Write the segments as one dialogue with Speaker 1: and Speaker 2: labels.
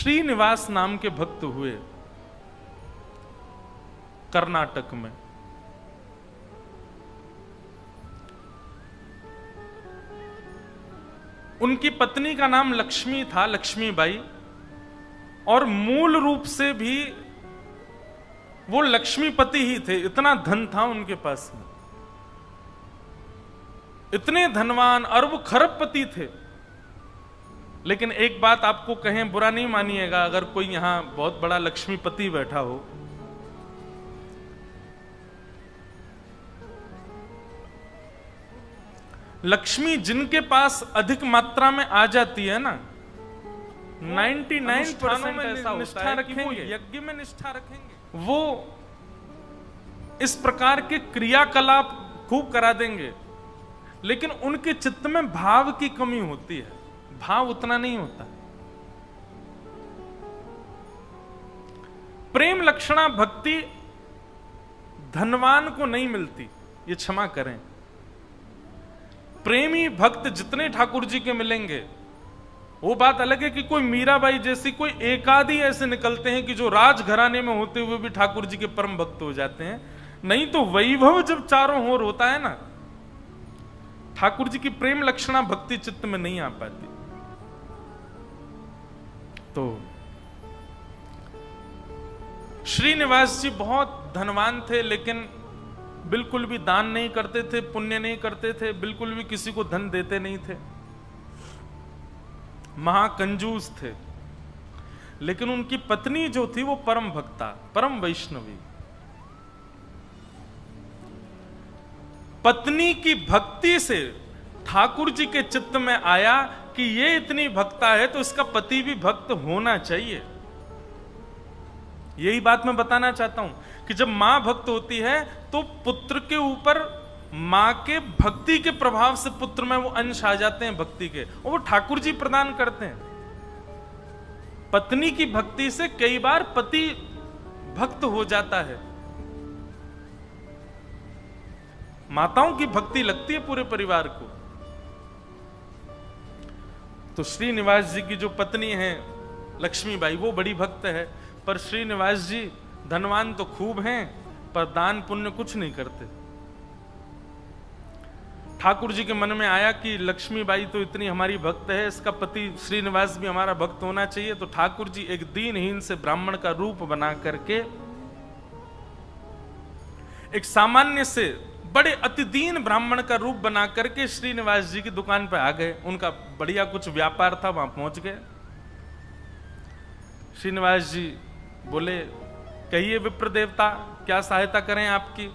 Speaker 1: श्रीनिवास नाम के भक्त हुए कर्नाटक में। उनकी पत्नी का नाम लक्ष्मी था, लक्ष्मीबाई, और मूल रूप से भी वो लक्ष्मीपति ही थे। इतना धन था उनके पास में, इतने धनवान अरब खरबपति थे। लेकिन एक बात आपको कहें, बुरा नहीं मानिएगा अगर कोई यहां बहुत बड़ा लक्ष्मीपति बैठा हो, लक्ष्मी जिनके पास अधिक मात्रा में आ जाती है ना, 99% ऐसा निष्ठा रखेंगे, यज्ञ में निष्ठा रखेंगे, वो इस प्रकार के क्रियाकलाप खूब करा देंगे, लेकिन उनके चित्त में भाव की कमी होती है, भाव उतना नहीं होता। प्रेम लक्षणा भक्ति धनवान को नहीं मिलती, ये क्षमा करें। प्रेमी भक्त जितने ठाकुर जी के मिलेंगे, वो बात अलग है कि कोई मीराबाई जैसी कोई एकाधी ऐसे निकलते हैं कि जो राजघराने में होते हुए भी ठाकुर जी के परम भक्त हो जाते हैं, नहीं तो वैभव जब चारों ओर होता है ना, ठाकुर जी की प्रेम लक्षणा भक्ति चित्त में नहीं आ पाती। तो श्रीनिवास जी बहुत धनवान थे, लेकिन बिल्कुल भी दान नहीं करते थे, पुण्य नहीं करते थे, बिल्कुल भी किसी को धन देते नहीं थे, महाकंजूस थे। लेकिन उनकी पत्नी जो थी वो परम भक्ता, परम वैष्णवी। पत्नी की भक्ति से ठाकुर जी के चित्त में आया कि ये इतनी भक्ता है तो इसका पति भी भक्त होना चाहिए। यही बात मैं बताना चाहता हूं कि जब मां भक्त होती है तो पुत्र के ऊपर मां के भक्ति के प्रभाव से पुत्र में वो अंश आ जाते हैं भक्ति के, और वो ठाकुर जी प्रदान करते हैं। पत्नी की भक्ति से कई बार पति भक्त हो जाता है। माताओं की भक्ति लगती है पूरे परिवार को। तो श्रीनिवास जी की जो पत्नी है लक्ष्मीबाई, वो बड़ी भक्त है, पर श्रीनिवास जी धनवान तो खूब हैं, पर दान पुण्य कुछ नहीं करते। ठाकुर जी के मन में आया कि लक्ष्मीबाई तो इतनी हमारी भक्त है, इसका पति श्रीनिवास भी हमारा भक्त होना चाहिए। तो ठाकुर जी एक दीनहीन से ब्राह्मण का रूप बना करके एक सामान्य से बड़े अति दीन ब्राह्मण का रूप बना करके श्रीनिवास जी की दुकान पर आ गए। उनका बढ़िया कुछ व्यापार था, वहां पहुंच गए। श्रीनिवास जी बोले, कहिए विप्र देवता, क्या सहायता करें आपकी?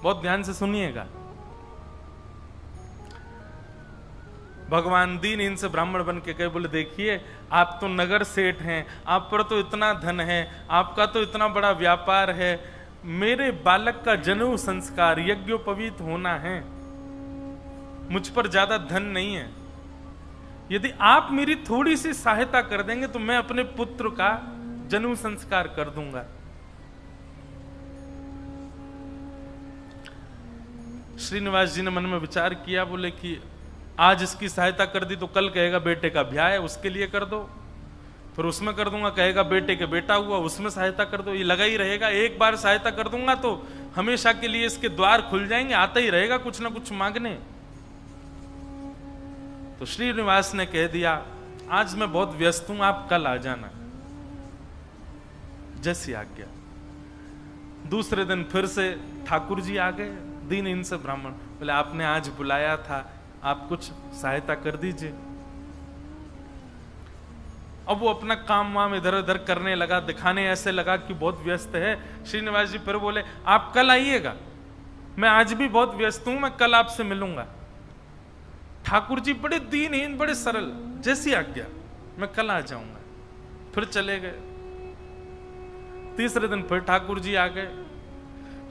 Speaker 1: बहुत ध्यान से सुनिएगा। भगवान दीन इनसे ब्राह्मण बन के कहे, बोले देखिए आप तो नगर सेठ हैं, आप पर तो इतना धन है, आपका तो इतना बड़ा व्यापार है, मेरे बालक का जनेऊ संस्कार यज्ञोपवीत होना है, मुझ पर ज्यादा धन नहीं है, यदि आप मेरी थोड़ी सी सहायता कर देंगे तो मैं अपने पुत्र का जनेऊ संस्कार कर दूंगा। श्रीनिवास जी ने मन में विचार किया, बोले कि आज इसकी सहायता कर दी तो कल कहेगा बेटे का ब्याह है, उसके लिए कर दो, फिर उसमें कर दूंगा, कहेगा बेटे के बेटा हुआ, उसमें सहायता कर दो। ये लगा ही रहेगा, एक बार सहायता कर दूंगा तो हमेशा के लिए इसके द्वार खुल जाएंगे, आता ही रहेगा कुछ ना कुछ मांगने। तो श्रीनिवास ने कह दिया, आज मैं बहुत व्यस्त हूं, आप कल आ जाना, जैसी आज्ञा। दूसरे दिन फिर से ठाकुर जी आ गए, दीन इनसे ब्राह्मण। बोले आपने आज बुलाया था, आप कुछ सहायता कर दीजिए। अब वो अपना काम वाम इधर उधर करने लगा, दिखाने ऐसे लगा कि बहुत व्यस्त है। श्रीनिवास जी फिर बोले, आप कल आइएगा, मैं आज भी बहुत व्यस्त हूं, मैं कल आपसे मिलूंगा। ठाकुर जी बड़े दीनहीन, बड़े सरल, जैसी आज्ञा, मैं कल आ जाऊंगा। फिर चले गए। तीसरे दिन फिर ठाकुर जी आ गए।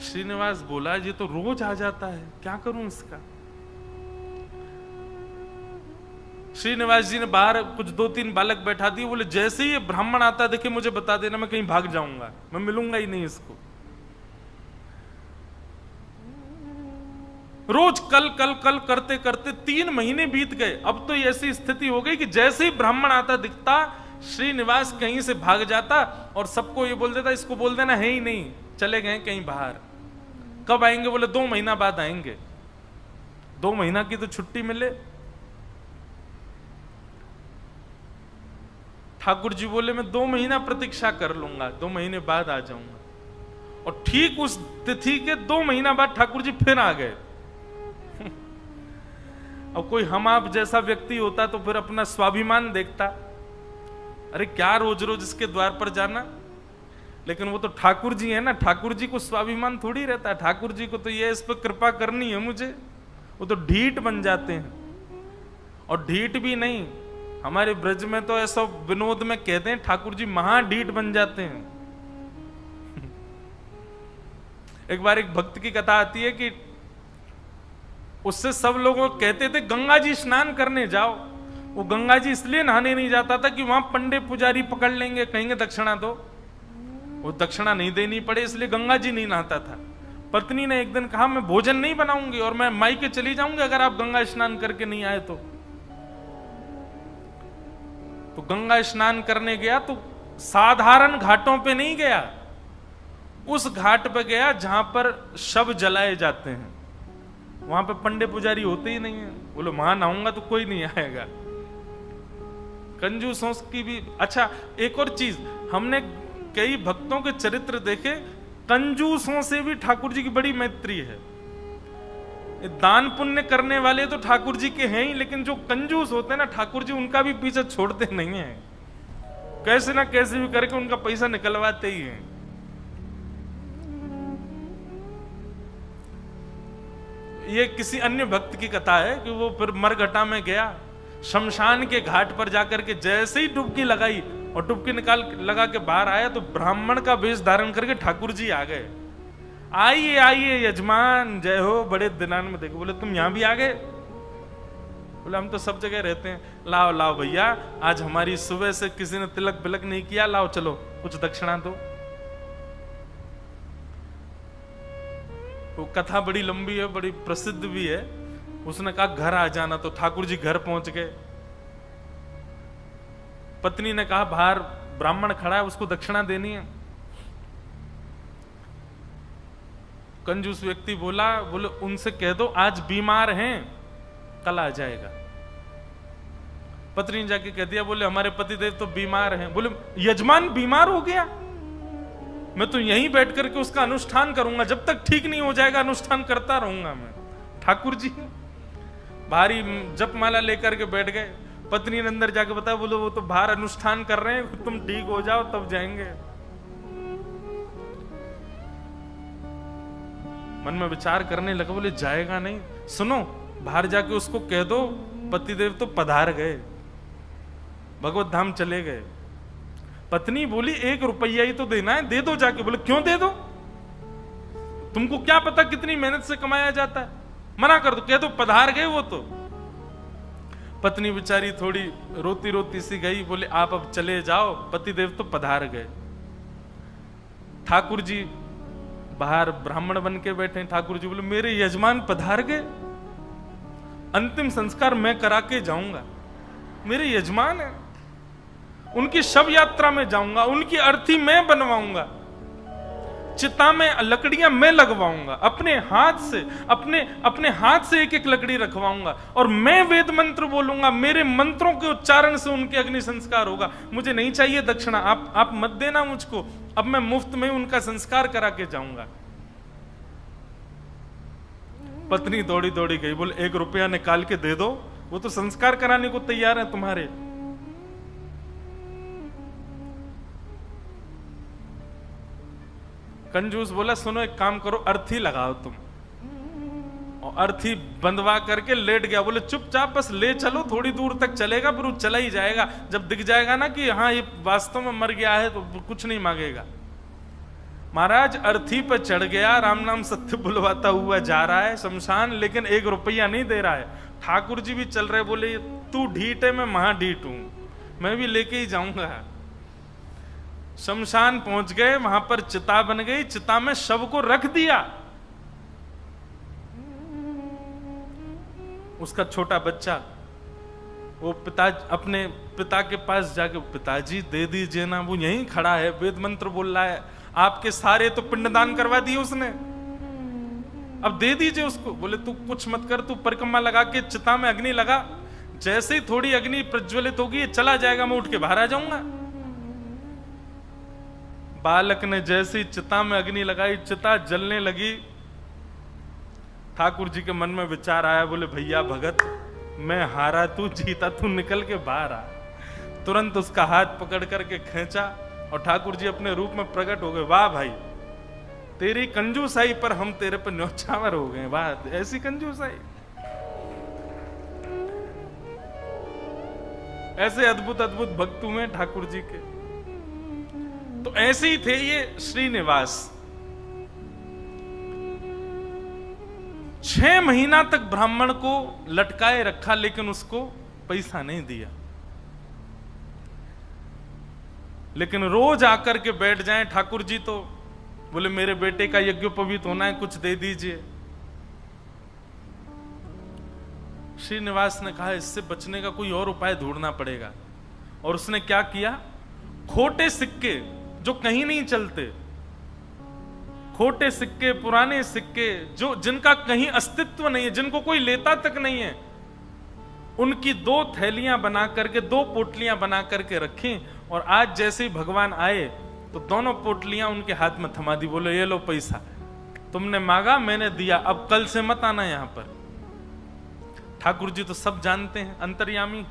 Speaker 1: श्रीनिवास बोला, ये तो रोज आ जाता है, क्या करूं इसका? श्रीनिवास जी ने बाहर कुछ 2-3 बालक बैठा दिए, बोले जैसे ही ये ब्राह्मण आता देखे मुझे बता देना, मैं कहीं भाग जाऊंगा, मैं मिलूंगा ही नहीं इसको। रोज कल कल कल करते करते 3 महीने बीत गए। अब तो ऐसी स्थिति हो गई कि जैसे ही ब्राह्मण आता दिखता, श्रीनिवास कहीं से भाग जाता और सबको ये बोल देता इसको बोल देना है ही नहीं, चले गए कहीं बाहर। कब आएंगे? बोले 2 महीना बाद आएंगे। 2 महीना की तो छुट्टी मिले। ठाकुर जी बोले मैं 2 महीना प्रतीक्षा कर लूंगा, 2 महीने बाद आ जाऊंगा। और ठीक उस तिथि के 2 महीना बाद ठाकुर जी फिर आ गए। अब कोई हम आप जैसा व्यक्ति होता तो फिर अपना स्वाभिमान देखता, अरे क्या रोज रोज इसके द्वार पर जाना। लेकिन वो तो ठाकुर जी है ना, ठाकुर जी को स्वाभिमान थोड़ी रहता है। ठाकुर जी को तो ये इस पर कृपा करनी है मुझे, वो तो ढीठ बन जाते हैं। और ढीठ भी नहीं, हमारे ब्रज में तो ऐसा विनोद में कहते हैं ठाकुर जी महाढीठ बन जाते हैं। एक बार एक भक्त की कथा आती है कि उससे सब लोग कहते थे गंगा जी स्नान करने जाओ। वो गंगा जी इसलिए नहाने नहीं जाता था कि वहां पंडे पुजारी पकड़ लेंगे, कहेंगे दक्षिणा दो। वो दक्षिणा नहीं देनी पड़े इसलिए गंगा जी नहीं नहाता था। पत्नी ने एक दिन कहा मैं भोजन नहीं बनाऊंगी और मैं मायके चली जाऊंगी अगर आप गंगा स्नान करके नहीं आए तो गंगा स्नान करने गया तो साधारण घाटों पे नहीं गया, उस घाट पे गया जहां पर शव जलाए जाते हैं। वहां पे पंडे पुजारी होते ही नहीं है। बोले वहां नहाऊंगा तो कोई नहीं आएगा। कंजूसों की भी। अच्छा एक और चीज, हमने कई भक्तों के चरित्र देखे, कंजूसों से भी ठाकुर जी की बड़ी मैत्री है। दान पुण्य करने वाले तो ठाकुर जी के हैं ही, लेकिन जो कंजूस होते हैं ना ठाकुर जी उनका भी पीछे छोड़ते नहीं है। कैसे ना कैसे भी करके उनका पैसा निकलवाते ही हैं। ये किसी अन्य भक्त की कथा है कि वो फिर मरघटा में गया, शमशान के घाट पर जाकर के जैसे ही डुबकी लगाई और डुबकी लगा के बाहर आया तो ब्राह्मण का वेश धारण करके ठाकुर जी आ गए। आइए आइए यजमान, जय हो, बड़े दिनान में देखो। बोले तुम यहां भी आ गए? बोले हम तो सब जगह रहते हैं। लाओ लाओ भैया, आज हमारी सुबह से किसी ने तिलक बिलक नहीं किया, लाओ चलो कुछ दक्षिणा दो। वो कथा बड़ी लंबी है, बड़ी प्रसिद्ध भी है। उसने कहा घर आ जाना, तो ठाकुर जी घर पहुंच गए। पत्नी ने कहा बाहर ब्राह्मण खड़ा है उसको दक्षिणा देनी है। कंजूस व्यक्ति बोला, बोले उनसे कह दो आज बीमार हैं, कल आ जाएगा। पत्नी ने जाके कह दिया, बोले हमारे पतिदेव तो बीमार हैं। बोले यजमान बीमार हो गया, मैं तो यहीं बैठ करके उसका अनुष्ठान करूंगा, जब तक ठीक नहीं हो जाएगा अनुष्ठान करता रहूंगा मैं। ठाकुर जी भारी जपमाला लेकर के बैठ गए। पत्नी ने अंदर जाके बताया, बोले वो तो बाहर अनुष्ठान कर रहे हैं, तुम ठीक हो जाओ तब जाएंगे। मन में विचार करने लगा, बोले जाएगा नहीं। सुनो बाहर जाके उसको कह दो पतिदेव तो पधार गए, भगवत धाम चले गए। पत्नी बोली 1 रुपया ही तो देना है, दे दो जाके। बोले क्यों दे दो, तुमको क्या पता कितनी मेहनत से कमाया जाता है, मना कर दो, कह दो पधार गए वो तो। पत्नी बेचारी थोड़ी रोती रोती सी गई, बोले आप अब चले जाओ, पतिदेव तो पधार गए। ठाकुर जी बाहर ब्राह्मण बन के बैठे। ठाकुर जी बोले मेरे यजमान पधार गए, अंतिम संस्कार मैं करा के जाऊंगा। मेरे यजमान है, उनकी शव यात्रा में जाऊंगा, उनकी अर्थी मैं बनवाऊंगा, चिता में लकड़ियां मैं लगवाऊंगा, अपने हाथ से एक एक लकड़ी रखवाऊंगा और मैं वेद मंत्र बोलूंगा, मेरे मंत्रों के उच्चारण से उनके अग्नि संस्कार होगा। मुझे नहीं चाहिए दक्षिणा, आप मत देना मुझको, अब मैं मुफ्त में उनका संस्कार करा के जाऊंगा। पत्नी दौड़ी दौड़ी गई, बोले 1 रुपया निकाल के दे दो, वो तो संस्कार कराने को तैयार है तुम्हारे। कंजूस बोला सुनो एक काम करो, अर्थी लगाओ तुम। और अर्थी बंधवा करके लेट गया। बोले चुपचाप बस ले चलो, थोड़ी दूर तक चलेगा फिर वो चला ही जाएगा, जब दिख जाएगा ना कि हाँ ये वास्तव में मर गया है तो कुछ नहीं मांगेगा। महाराज अर्थी पर चढ़ गया, राम नाम सत्य बुलवाता हुआ जा रहा है शमशान, लेकिन 1 रुपया नहीं दे रहा है। ठाकुर जी भी चल रहे, बोले तू ढीठ है मैं महाढीठ हूं, मैं भी लेके ही जाऊंगा। शमशान पहुंच गए, वहां पर चिता बन गई, चिता में शव को रख दिया। उसका छोटा बच्चा वो पिता अपने पिता के पास जाके, पिताजी दे दीजिए ना, वो यहीं खड़ा है, वेद मंत्र बोल रहा है, आपके सारे तो पिंडदान करवा दिए उसने, अब दे दीजिए उसको। बोले तू कुछ मत कर, तू परिक्रमा लगा के चिता में अग्नि लगा, जैसे ही थोड़ी अग्नि प्रज्वलित होगी ये चला जाएगा, मैं उठ के बाहर आ जाऊंगा। बालक ने जैसे ही चिता में अग्नि लगाई, चिता जलने लगी। ठाकुर जी के मन में विचार आया, बोले भैया भगत, मैं हारा तू जीता, तू निकल के बाहर आ। तुरंत उसका हाथ पकड़ करके खींचा और ठाकुर जी अपने रूप में प्रकट हो गए। वाह भाई, तेरी कंजूसाई पर हम तेरे पर न्यौछावर हो गए, वाह ऐसी कंजूसाई। ऐसे अद्भुत अद्भुत भक्त हुए ठाकुर जी के। तो ऐसे ही थे ये श्रीनिवास। 6 महीना तक ब्राह्मण को लटकाए रखा, लेकिन उसको पैसा नहीं दिया। लेकिन रोज आकर के बैठ जाएं ठाकुर जी, तो बोले मेरे बेटे का यज्ञोपवीत होना है, कुछ दे दीजिए। श्रीनिवास ने कहा इससे बचने का कोई और उपाय ढूंढना पड़ेगा। और उसने क्या किया, खोटे सिक्के जो कहीं नहीं चलते, खोटे सिक्के, पुराने सिक्के जो जिनका कहीं अस्तित्व नहीं है, जिनको कोई लेता तक नहीं है, उनकी 2 थैलियां बना करके, 2 पोटलियां बना करके रखी। और आज जैसे ही भगवान आए तो दोनों पोटलियां उनके हाथ में थमा दी। बोले ये लो पैसा, तुमने मांगा मैंने दिया, अब कल से मत आना यहां पर। ठाकुर जी तो सब जानते हैं, अंतर्यामी।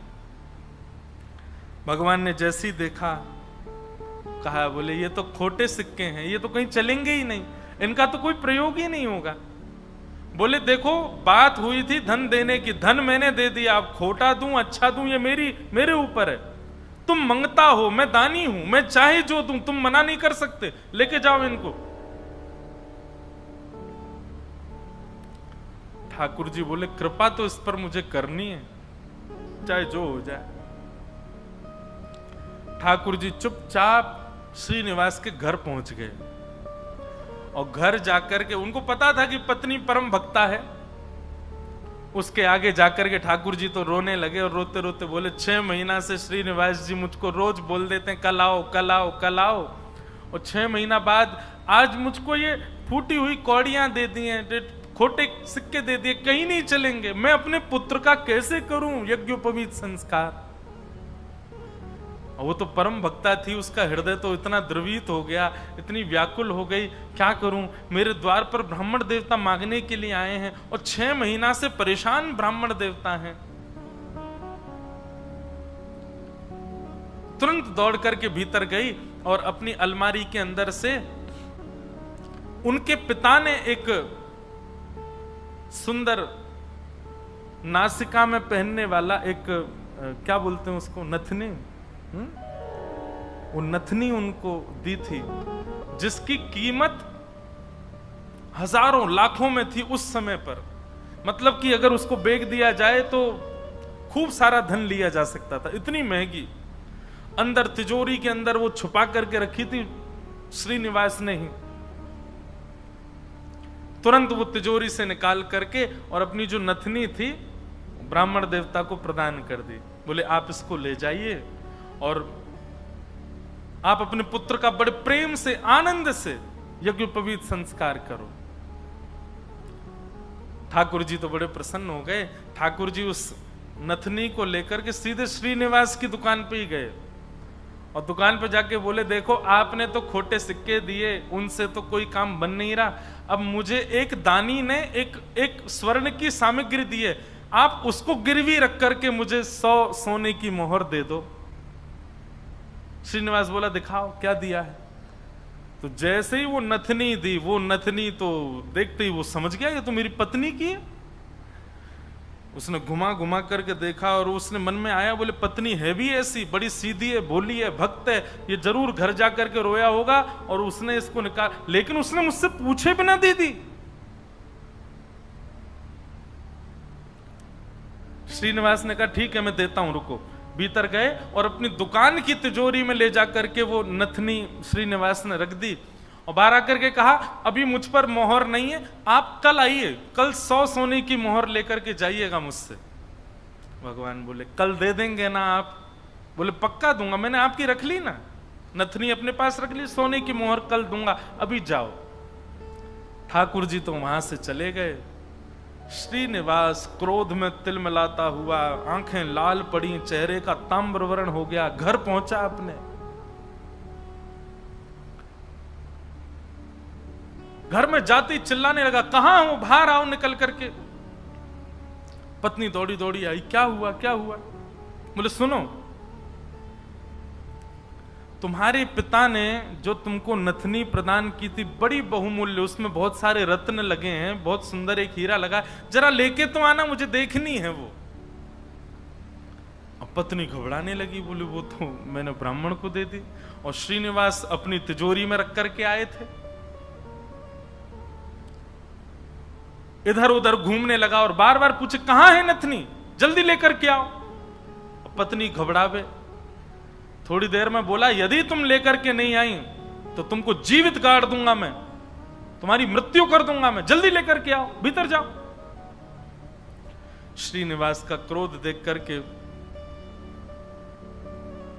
Speaker 1: भगवान ने जैसे ही देखा, कहा बोले ये तो खोटे सिक्के हैं, ये तो कहीं चलेंगे ही नहीं, इनका तो कोई प्रयोग ही नहीं होगा। बोले देखो बात हुई थी धन देने की, धन मैंने दे दिया, अब खोटा दूं अच्छा दूं ये मेरे ऊपर है। तुम मंगता हो, मैं दानी हूं, मैं चाहे जो दूं, तुम मना नहीं कर सकते, लेके जाओ इनको। ठाकुर जी बोले कृपा तो इस पर मुझे करनी है, चाहे जो हो जाए। ठाकुर जी चुपचाप श्रीनिवास के घर पहुंच गए। और घर जाकर के उनको पता था कि पत्नी परम भक्ता है। उसके आगे जाकर के ठाकुर जी तो रोने लगे और रोते रोते बोले 6 महीना से श्रीनिवास जी मुझको रोज बोल देते हैं कल आओ कल आओ कल आओ, और 6 महीना बाद आज मुझको ये फूटी हुई कौड़ियां दे दी हैं, खोटे सिक्के दे दिए, कहीं नहीं चलेंगे। मैं अपने पुत्र का कैसे करूं यज्ञोपवीत संस्कार। वो तो परम भक्ता थी, उसका हृदय तो इतना द्रवित हो गया, इतनी व्याकुल हो गई, क्या करूं, मेरे द्वार पर ब्राह्मण देवता मांगने के लिए आए हैं और 6 महीना से परेशान ब्राह्मण देवता हैं। तुरंत दौड़ करके भीतर गई और अपनी अलमारी के अंदर से उनके पिता ने एक सुंदर नासिका में पहनने वाला एक क्या बोलते हैं उसको, नथनी, वो नथनी उनको दी थी, जिसकी कीमत हजारों लाखों में थी उस समय पर। मतलब कि अगर उसको बेच दिया जाए तो खूब सारा धन लिया जा सकता था, इतनी महंगी। अंदर तिजोरी के अंदर वो छुपा करके रखी थी श्रीनिवास ने ही। तुरंत वो तिजोरी से निकाल करके और अपनी जो नथनी थी ब्राह्मण देवता को प्रदान कर दी। बोले आप इसको ले जाइए और आप अपने पुत्र का बड़े प्रेम से आनंद से यज्ञोपवीत संस्कार करो। ठाकुर जी तो बड़े प्रसन्न हो गए। ठाकुर जी उस नथनी को लेकर के सीधे श्रीनिवास की दुकान पे ही गए और दुकान पे जाके बोले देखो आपने तो खोटे सिक्के दिए, उनसे तो कोई काम बन नहीं रहा, अब मुझे एक दानी ने एक स्वर्ण की सामग्री दी है, आप उसको गिरवी रख करके मुझे 100 सोने की मोहर दे दो। श्रीनिवास बोला दिखाओ क्या दिया है। तो जैसे ही वो नथनी दी, वो नथनी तो देखते ही वो समझ गया ये तो मेरी पत्नी की है। उसने घुमा घुमा करके देखा और उसने मन में आया, बोले पत्नी है भी ऐसी, बड़ी सीधी है, भोली है, भक्त है, ये जरूर घर जा करके रोया होगा और उसने इसको निकाल, लेकिन उसने मुझसे पूछे बिना दे दी। श्रीनिवास ने कहा ठीक है मैं देता हूं, रुको। भीतर गए और अपनी दुकान की तिजोरी में ले जा करके वो नथनी श्रीनिवास ने रख दी और बाहर आकर के कहा अभी मुझ पर मोहर नहीं है, आप कल आइए, कल 100 सोने की मोहर लेकर के जाइएगा मुझसे। भगवान बोले कल दे देंगे ना आप? बोले पक्का दूंगा, मैंने आपकी रख ली ना, नथनी अपने पास रख ली, सोने की मोहर कल दूंगा, अभी जाओ। ठाकुर जी तो वहां से चले गए। श्रीनिवास क्रोध में तिलमिलाता हुआ, आंखें लाल पड़ी, चेहरे का ताम्रवर्ण हो गया, घर पहुंचा अपने। घर में जाते ही चिल्लाने लगा, कहां हो, बाहर आओ निकल करके। पत्नी दौड़ी दौड़ी आई, क्या हुआ क्या हुआ? बोले सुनो, तुम्हारे पिता ने जो तुमको नथनी प्रदान की थी बड़ी बहुमूल्य, उसमें बहुत सारे रत्न लगे हैं, बहुत सुंदर एक हीरा लगा, जरा लेके तो आना, मुझे देखनी है वो। अब पत्नी घबराने लगी, बोली वो तो मैंने ब्राह्मण को दे दी, और श्रीनिवास अपनी तिजोरी में रख करके आए थे। इधर उधर घूमने लगा और बार बार पूछे कहां है नथनी, जल्दी लेकर के आओ। पत्नी घबरावे, थोड़ी देर में बोला यदि तुम लेकर के नहीं आई तो तुमको जीवित गाड़ दूंगा मैं, तुम्हारी मृत्यु कर दूंगा मैं, जल्दी लेकर के आओ, भीतर जाओ। श्रीनिवास का क्रोध देख करके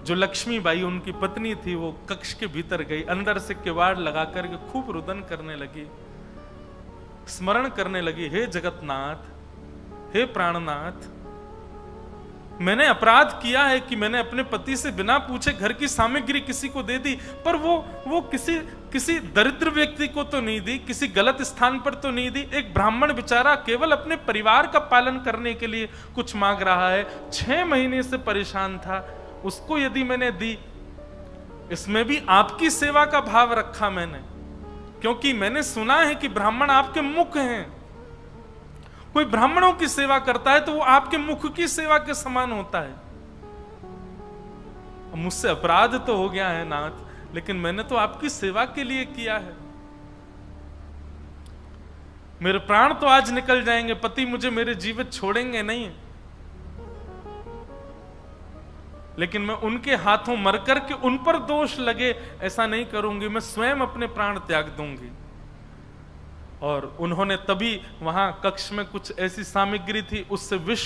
Speaker 1: जो लक्ष्मीबाई उनकी पत्नी थी वो कक्ष के भीतर गई, अंदर से किवाड़ लगा करके खूब रुदन करने लगी, स्मरण करने लगी, हे जगतनाथ, हे प्राणनाथ, मैंने अपराध किया है कि मैंने अपने पति से बिना पूछे घर की सामग्री किसी को दे दी, पर वो किसी दरिद्र व्यक्ति को तो नहीं दी, किसी गलत स्थान पर तो नहीं दी। एक ब्राह्मण बेचारा केवल अपने परिवार का पालन करने के लिए कुछ मांग रहा है, 6 महीने से परेशान था, उसको यदि मैंने दी, इसमें भी आपकी सेवा का भाव रखा मैंने, क्योंकि मैंने सुना है कि ब्राह्मण आपके मुख हैं, कोई ब्राह्मणों की सेवा करता है तो वो आपके मुख की सेवा के समान होता है। मुझसे अपराध तो हो गया है नाथ, लेकिन मैंने तो आपकी सेवा के लिए किया है। मेरे प्राण तो आज निकल जाएंगे, पति मुझे मेरे जीवित छोड़ेंगे नहीं, लेकिन मैं उनके हाथों मर करके उन पर दोष लगे ऐसा नहीं करूंगी, मैं स्वयं अपने प्राण त्याग दूंगी। और उन्होंने तभी वहां कक्ष में कुछ ऐसी सामग्री थी, उससे विष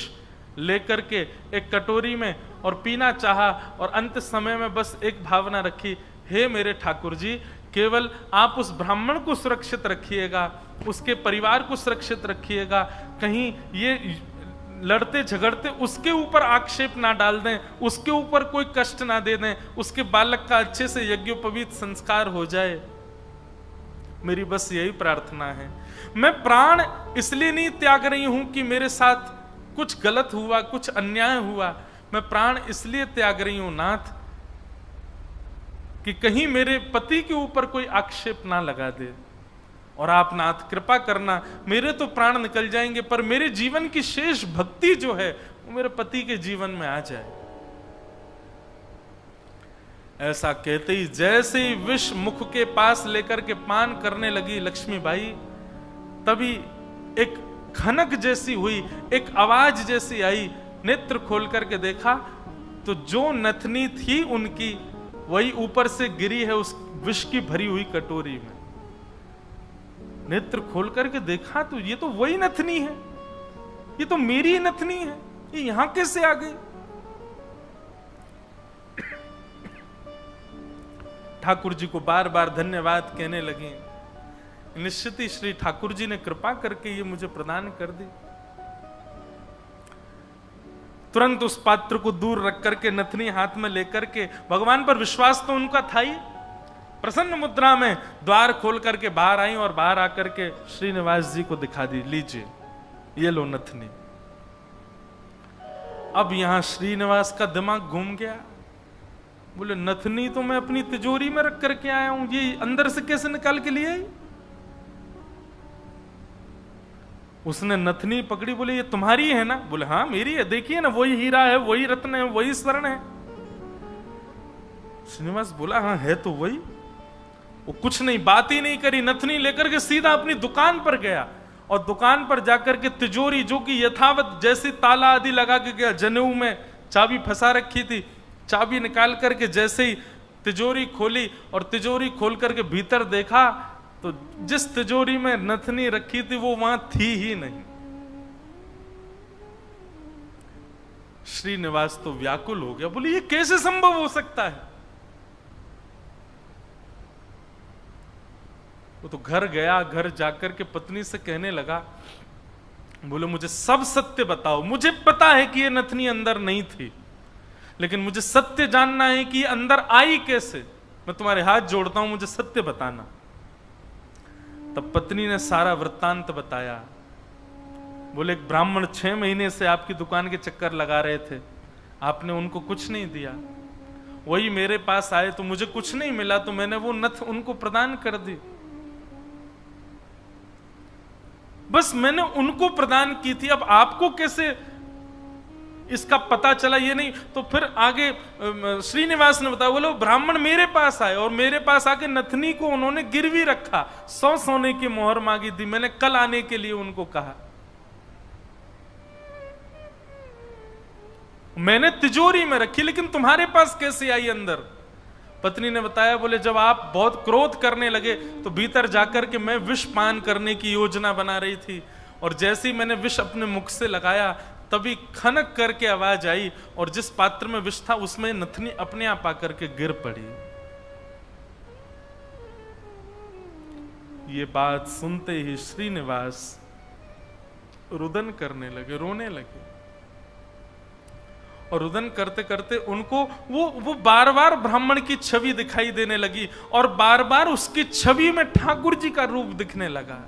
Speaker 1: लेकर के एक कटोरी में और पीना चाहा, और अंत समय में बस एक भावना रखी, हे मेरे ठाकुर जी, केवल आप उस ब्राह्मण को सुरक्षित रखिएगा, उसके परिवार को सुरक्षित रखिएगा, कहीं ये लड़ते झगड़ते उसके ऊपर आक्षेप ना डाल दें, उसके ऊपर कोई कष्ट ना दे दें, उसके बालक का अच्छे से यज्ञोपवीत संस्कार हो जाए, मेरी बस यही प्रार्थना है। मैं प्राण इसलिए नहीं त्याग रही हूं कि मेरे साथ कुछ गलत हुआ, कुछ अन्याय हुआ, मैं प्राण इसलिए त्याग रही हूं नाथ कि कहीं मेरे पति के ऊपर कोई आक्षेप ना लगा दे, और आप नाथ कृपा करना, मेरे तो प्राण निकल जाएंगे पर मेरे जीवन की शेष भक्ति जो है वो मेरे पति के जीवन में आ जाए। ऐसा कहते ही जैसे ही विष मुख के पास लेकर के पान करने लगी लक्ष्मीबाई, तभी एक खनक जैसी हुई, एक आवाज जैसी आई, नेत्र खोल करके देखा तो जो नथनी थी उनकी वही ऊपर से गिरी है उस विष की भरी हुई कटोरी में। नेत्र खोल करके देखा तो ये तो वही नथनी है, ये तो मेरी ही नथनी है, ये यहां कैसे आ गई? ठाकुर जी को बार बार धन्यवाद कहने लगे, निश्चित ही श्री ठाकुर जी ने कृपा करके ये मुझे प्रदान कर दी। तुरंत उस पात्र को दूर रख करके नथनी हाथ में लेकर के, भगवान पर विश्वास तो उनका था ही, प्रसन्न मुद्रा में द्वार खोल करके बाहर आई और बाहर आकर के श्रीनिवास जी को दिखा दी, लीजिए ये लो नथनी। अब यहां श्रीनिवास का दिमाग घूम गया, बोले नथनी तो मैं अपनी तिजोरी में रख करके आया हूं, ये अंदर से कैसे निकाल के लिए आई? उसने नथनी पकड़ी, बोले ये तुम्हारी है ना? बोले हाँ मेरी है, देखिए ना वही हीरा है, वही रत्न है, वही स्वर्ण है। श्रीनिवास बोला हाँ है तो वही। वो कुछ नहीं, बात ही नहीं करी, नथनी लेकर के सीधा अपनी दुकान पर गया, और दुकान पर जाकर के तिजोरी जो कि यथावत जैसी ताला आदि लगा के गया, जनेऊ में चाबी फंसा रखी थी, चाबी निकाल करके जैसे ही तिजोरी खोली और तिजोरी खोल करके भीतर देखा तो जिस तिजोरी में नथनी रखी थी वो वहां थी ही नहीं। श्रीनिवास तो व्याकुल हो गया, बोले ये कैसे संभव हो सकता है। वो तो घर गया, घर जाकर के पत्नी से कहने लगा, बोले मुझे सब सत्य बताओ, मुझे पता है कि ये नथनी अंदर नहीं थी, लेकिन मुझे सत्य जानना है कि ये अंदर आई कैसे। मैं तुम्हारे हाथ जोड़ता हूं, मुझे सत्य बताना। तब पत्नी ने सारा वृत्तांत बताया। बोले एक ब्राह्मण 6 महीने से आपकी दुकान के चक्कर लगा रहे थे, आपने उनको कुछ नहीं दिया, वही मेरे पास आए तो मुझे कुछ नहीं मिला, तो मैंने वो नथ उनको प्रदान कर दी। बस मैंने उनको प्रदान की थी, अब आपको कैसे इसका पता चला ये नहीं। तो फिर आगे श्रीनिवास ने बताया, बोले ब्राह्मण मेरे पास आए और मेरे पास आके नथनी को उन्होंने गिरवी रखा, 100 सोने की मोहर मांगी थी, मैंने कल आने के लिए उनको कहा, मैंने तिजोरी में रखी, लेकिन तुम्हारे पास कैसे आई अंदर। पत्नी ने बताया, बोले जब आप बहुत क्रोध करने लगे तो भीतर जाकर के मैं विष पान करने की योजना बना रही थी, और जैसे ही मैंने विष अपने मुख से लगाया तभी खनक करके आवाज आई, और जिस पात्र में विष था उसमें नथनी अपने आप आकर के गिर पड़ी। ये बात सुनते ही श्रीनिवास रुदन करने लगे, रोने लगे, और रुदन करते करते उनको वो बार बार ब्राह्मण की छवि दिखाई देने लगी, और बार बार उसकी छवि में ठाकुर जी का रूप दिखने लगा।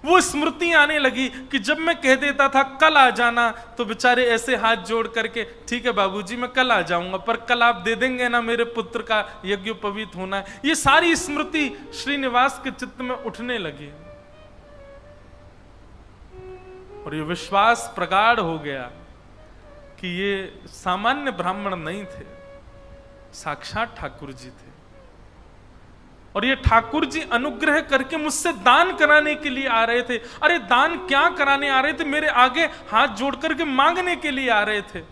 Speaker 1: वो स्मृति आने लगी कि जब मैं कह देता था कल आ जाना, तो बेचारे ऐसे हाथ जोड़ करके, ठीक है बाबूजी मैं कल आ जाऊंगा, पर कल आप दे देंगे ना मेरे पुत्र का यज्ञोपवीत होना है। ये सारी स्मृति श्रीनिवास के चित्त में उठने लगी, और ये विश्वास प्रगाढ़ हो गया कि ये सामान्य ब्राह्मण नहीं थे, साक्षात ठाकुर जी थे, और ये ठाकुर जी अनुग्रह करके मुझसे दान कराने के लिए आ रहे थे। अरे दान क्या कराने आ रहे थे, मेरे आगे हाथ जोड़ करके मांगने के लिए आ रहे थे।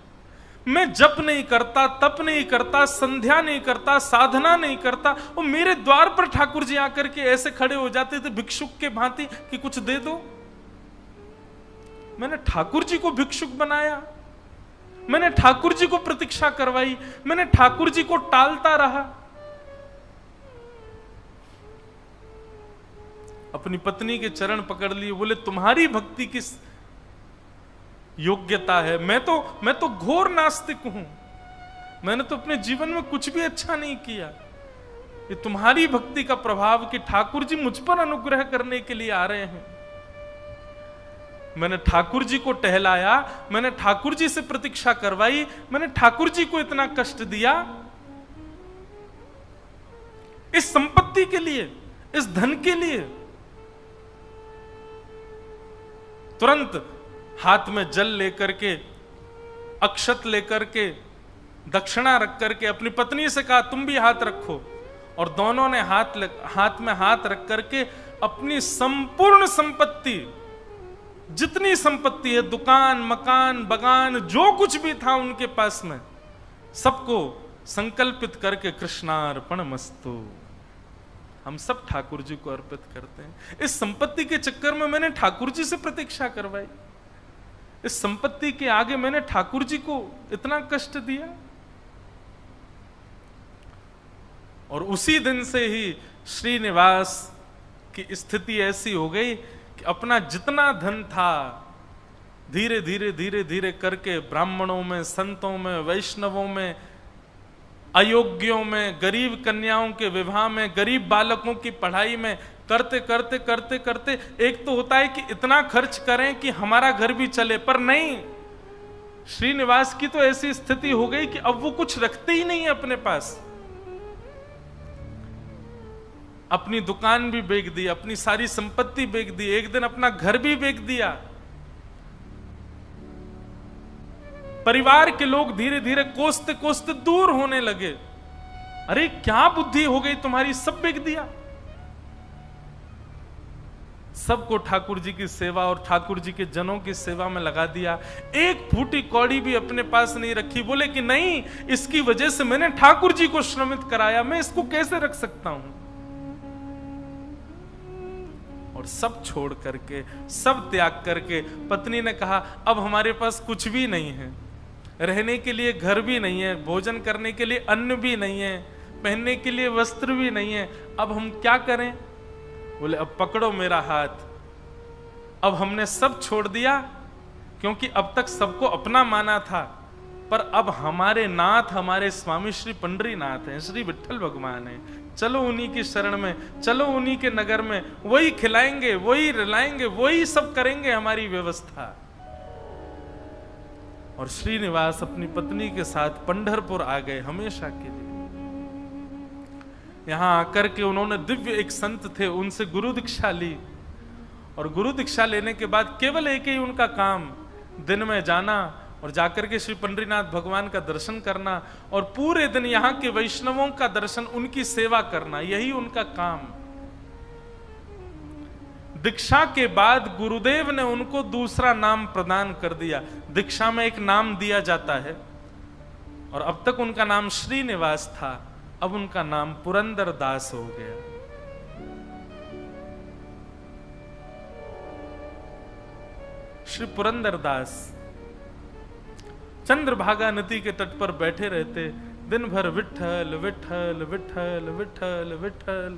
Speaker 1: मैं जप नहीं करता, तप नहीं करता, संध्या नहीं करता, साधना नहीं करता, वो मेरे द्वार पर ठाकुर जी आकर के ऐसे खड़े हो जाते थे भिक्षुक के भांति कि कुछ दे दो। मैंने ठाकुर जी को भिक्षुक बनाया, मैंने ठाकुर जी को प्रतीक्षा करवाई, मैंने ठाकुर जी को टालता रहा। अपनी पत्नी के चरण पकड़ लिए, बोले तुम्हारी भक्ति किस योग्यता है, मैं तो घोर नास्तिक हूं, मैंने तो अपने जीवन में कुछ भी अच्छा नहीं किया, ये तुम्हारी भक्ति का प्रभाव कि ठाकुर जी मुझ पर अनुग्रह करने के लिए आ रहे हैं। मैंने ठाकुर जी को टहलाया, मैंने ठाकुर जी से प्रतीक्षा करवाई, मैंने ठाकुर जी को इतना कष्ट दिया इस संपत्ति के लिए, इस धन के लिए। तुरंत हाथ में जल लेकर के, अक्षत लेकर के, दक्षिणा रख करके अपनी पत्नी से कहा तुम भी हाथ रखो, और दोनों ने हाथ में हाथ रख करके अपनी संपूर्ण संपत्ति, जितनी संपत्ति है, दुकान, मकान, बगान, जो कुछ भी था उनके पास में, सबको संकल्पित करके कृष्णार्पणमस्तु, हम सब ठाकुर जी को अर्पित करते हैं। इस संपत्ति के चक्कर में मैंने ठाकुर जी से प्रतीक्षा करवाई, इस संपत्ति के आगे मैंने ठाकुर जी को इतना कष्ट दिया। और उसी दिन से ही श्रीनिवास की स्थिति ऐसी हो गई कि अपना जितना धन था धीरे धीरे धीरे धीरे करके ब्राह्मणों में, संतों में, वैष्णवों में, अयोग्यों में, गरीब कन्याओं के विवाह में, गरीब बालकों की पढ़ाई में करते करते करते करते एक तो होता है कि इतना खर्च करें कि हमारा घर भी चले, पर नहीं, श्रीनिवास की तो ऐसी स्थिति हो गई कि अब वो कुछ रखते ही नहीं है अपने पास। अपनी दुकान भी बेच दी, अपनी सारी संपत्ति बेच दी, एक दिन अपना घर भी बेच दिया। परिवार के लोग धीरे धीरे कोसते कोसते दूर होने लगे। अरे क्या बुद्धि हो गई तुम्हारी, सब बेच दिया। सबको ठाकुर जी की सेवा और ठाकुर जी के जनों की सेवा में लगा दिया, एक फूटी कौड़ी भी अपने पास नहीं रखी। बोले कि नहीं, इसकी वजह से मैंने ठाकुर जी को श्रमित कराया, मैं इसको कैसे रख सकता हूं। और सब छोड़ करके, सब त्याग करके पत्नी ने कहा अब हमारे पास कुछ भी नहीं है, रहने के लिए घर भी नहीं है, भोजन करने के लिए अन्न भी नहीं है, पहनने के लिए वस्त्र भी नहीं है, अब हम क्या करें? बोले अब पकड़ो मेरा हाथ, अब हमने सब छोड़ दिया, क्योंकि अब तक सबको अपना माना था, पर अब हमारे नाथ, हमारे स्वामी श्री पंडरीनाथ हैं, श्री विठ्ठल भगवान हैं, चलो उन्हीं की शरण में, चलो उन्हीं के नगर में, वही खिलाएंगे, वही रिलाएंगे, वही सब करेंगे हमारी व्यवस्था। और श्रीनिवास अपनी पत्नी के साथ पंढरपुर आ गए हमेशा के लिए। यहां आकर के उन्होंने दिव्य एक संत थे, उनसे गुरु दीक्षा ली, और गुरु दीक्षा लेने के बाद केवल एक ही उनका काम, दिन में जाना और जाकर के श्री पंडरीनाथ भगवान का दर्शन करना, और पूरे दिन यहाँ के वैष्णवों का दर्शन, उनकी सेवा करना, यही उनका काम। दीक्षा के बाद गुरुदेव ने उनको दूसरा नाम प्रदान कर दिया। दीक्षा में एक नाम दिया जाता है, और अब तक उनका नाम श्रीनिवास था, अब उनका नाम पुरंदर दास हो गया। श्री पुरंदर दास चंद्रभागा नदी के तट पर बैठे रहते, दिन भर विठ्ठल विठ्ठल विठ्ठल विठ्ठल विठ्ठल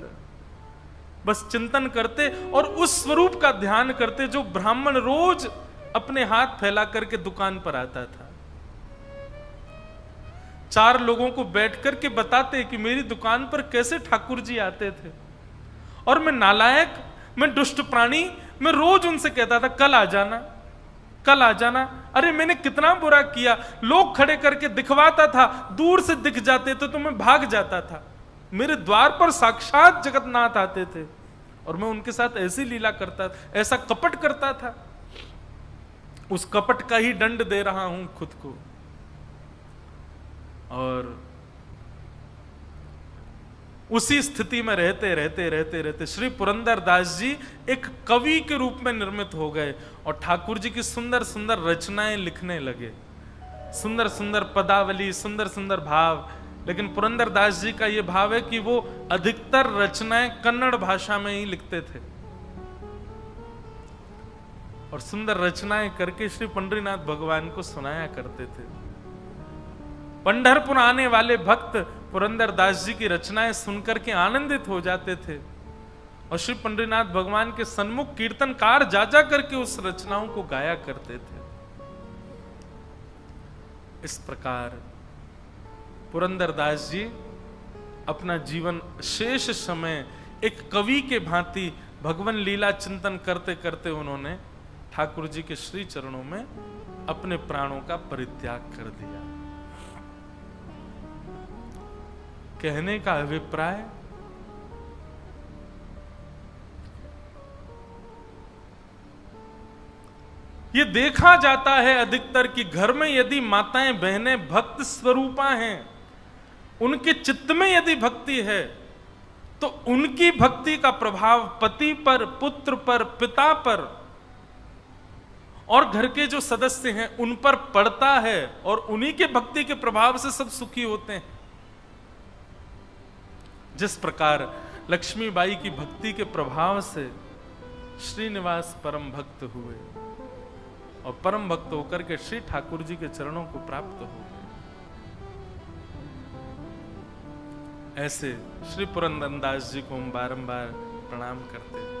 Speaker 1: बस चिंतन करते, और उस स्वरूप का ध्यान करते जो ब्राह्मण रोज अपने हाथ फैला करके दुकान पर आता था। 4 लोगों को बैठ करके बताते कि मेरी दुकान पर कैसे ठाकुर जी आते थे, और मैं नालायक, मैं दुष्ट प्राणी, मैं रोज उनसे कहता था कल आ जाना, कल आ जाना। अरे मैंने कितना बुरा किया, लोग खड़े करके दिखवाता था, दूर से दिख जाते तो मैं भाग जाता था। मेरे द्वार पर साक्षात जगन्नाथ आते थे, और मैं उनके साथ ऐसी लीला करता, ऐसा कपट करता था। उस कपट का ही दंड दे रहा हूं खुद को। और उसी स्थिति में रहते रहते रहते रहते श्री पुरंदर दास जी एक कवि के रूप में निर्मित हो गए, और ठाकुर जी की सुंदर सुंदर रचनाएं लिखने लगे, सुंदर सुंदर पदावली, सुंदर सुंदर भाव। लेकिन पुरंदर दास जी का यह भाव है कि वो अधिकतर रचनाएं कन्नड़ भाषा में ही लिखते थे, और सुंदर रचनाएं करके श्री पंडरीनाथ भगवान को सुनाया करते थे। पंढरपुर आने वाले भक्त पुरंदर दास जी की रचनाएं सुनकर के आनंदित हो जाते थे, और श्री पंडरीनाथ भगवान के सन्मुख कीर्तनकार जा जा करके उस रचनाओं को गाया करते थे। इस प्रकार पुरंदर दास जी अपना जीवन शेष समय एक कवि के भांति भगवान लीला चिंतन करते करते उन्होंने ठाकुर जी के श्री चरणों में अपने प्राणों का परित्याग कर दिया। कहने का अभिप्राय, ये देखा जाता है अधिकतर कि घर में यदि माताएं बहनें भक्त स्वरूपा हैं, उनके चित्त में यदि भक्ति है, तो उनकी भक्ति का प्रभाव पति पर, पुत्र पर, पिता पर और घर के जो सदस्य हैं उन पर पड़ता है, और उन्हीं के भक्ति के प्रभाव से सब सुखी होते हैं। जिस प्रकार लक्ष्मीबाई की भक्ति के प्रभाव से श्रीनिवास परम भक्त हुए, और परम भक्त होकर के श्री ठाकुर जी के चरणों को प्राप्त हो गए, ऐसे श्री पुरंदर दास जी को हम बारंबार प्रणाम करते हैं।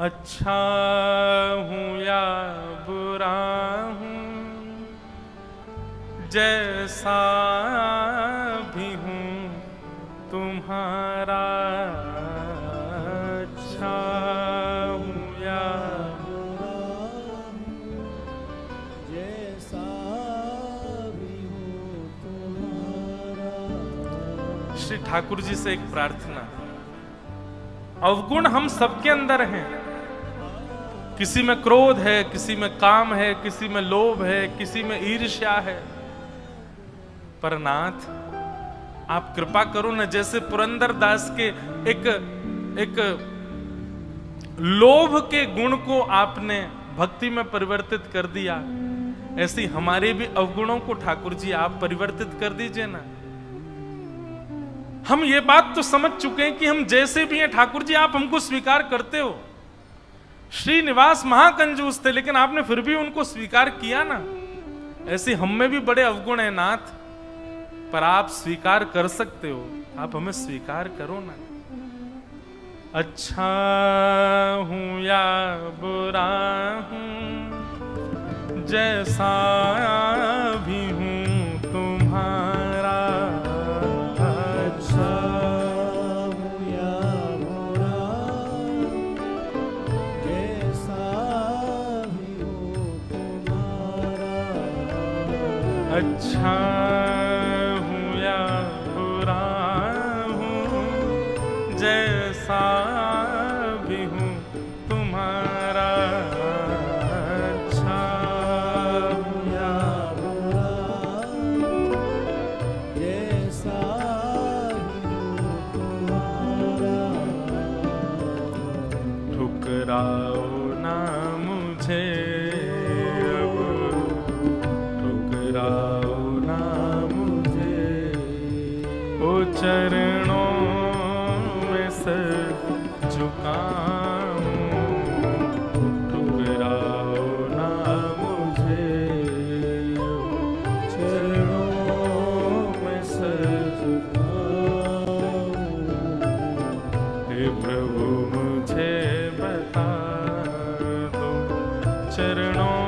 Speaker 1: अच्छा हूं या बुरा हूं, जैसा भी हूं तुम्हारा, अच्छा हूं या बुरा हूं, जैसा भी हूं तुम्हारा। श्री ठाकुर जी से एक प्रार्थना, अवगुण हम सबके अंदर हैं, किसी में क्रोध है, किसी में काम है, किसी में लोभ है, किसी में ईर्ष्या है, पर नाथ आप कृपा करो न, जैसे पुरंदर दास के एक लोभ के गुण को आपने भक्ति में परिवर्तित कर दिया, ऐसी हमारे भी अवगुणों को ठाकुर जी आप परिवर्तित कर दीजिए ना। हम ये बात तो समझ चुके हैं कि हम जैसे भी हैं ठाकुर जी आप हमको स्वीकार करते हो। श्रीनिवास महाकंजूस थे लेकिन आपने फिर भी उनको स्वीकार किया ना। ऐसे हम में भी बड़े अवगुण हैं नाथ, पर आप स्वीकार कर सकते हो, आप हमें स्वीकार करो ना। अच्छा हूं या बुरा हूं, जैसा भी हूं तुम्हारा।
Speaker 2: अच्छा हूं या बुरा, जैसा भी हूं तुम्हारा।
Speaker 1: अच्छा हूं या बुरा हूं, जैसा भी हूं तुम्हारा। अच्छा हूं या
Speaker 2: बुरा, जैसा भी हूं तुम्हारा।
Speaker 1: ठुकराओ ना मुझे अब, ठुकराओ ना मुझे, ओ चरणों में सर झुकाऊं। ठुकराओ ना मुझे,
Speaker 2: चरणों में सर झुकाऊं।
Speaker 1: हे प्रभु मुझे बता दो, चरणों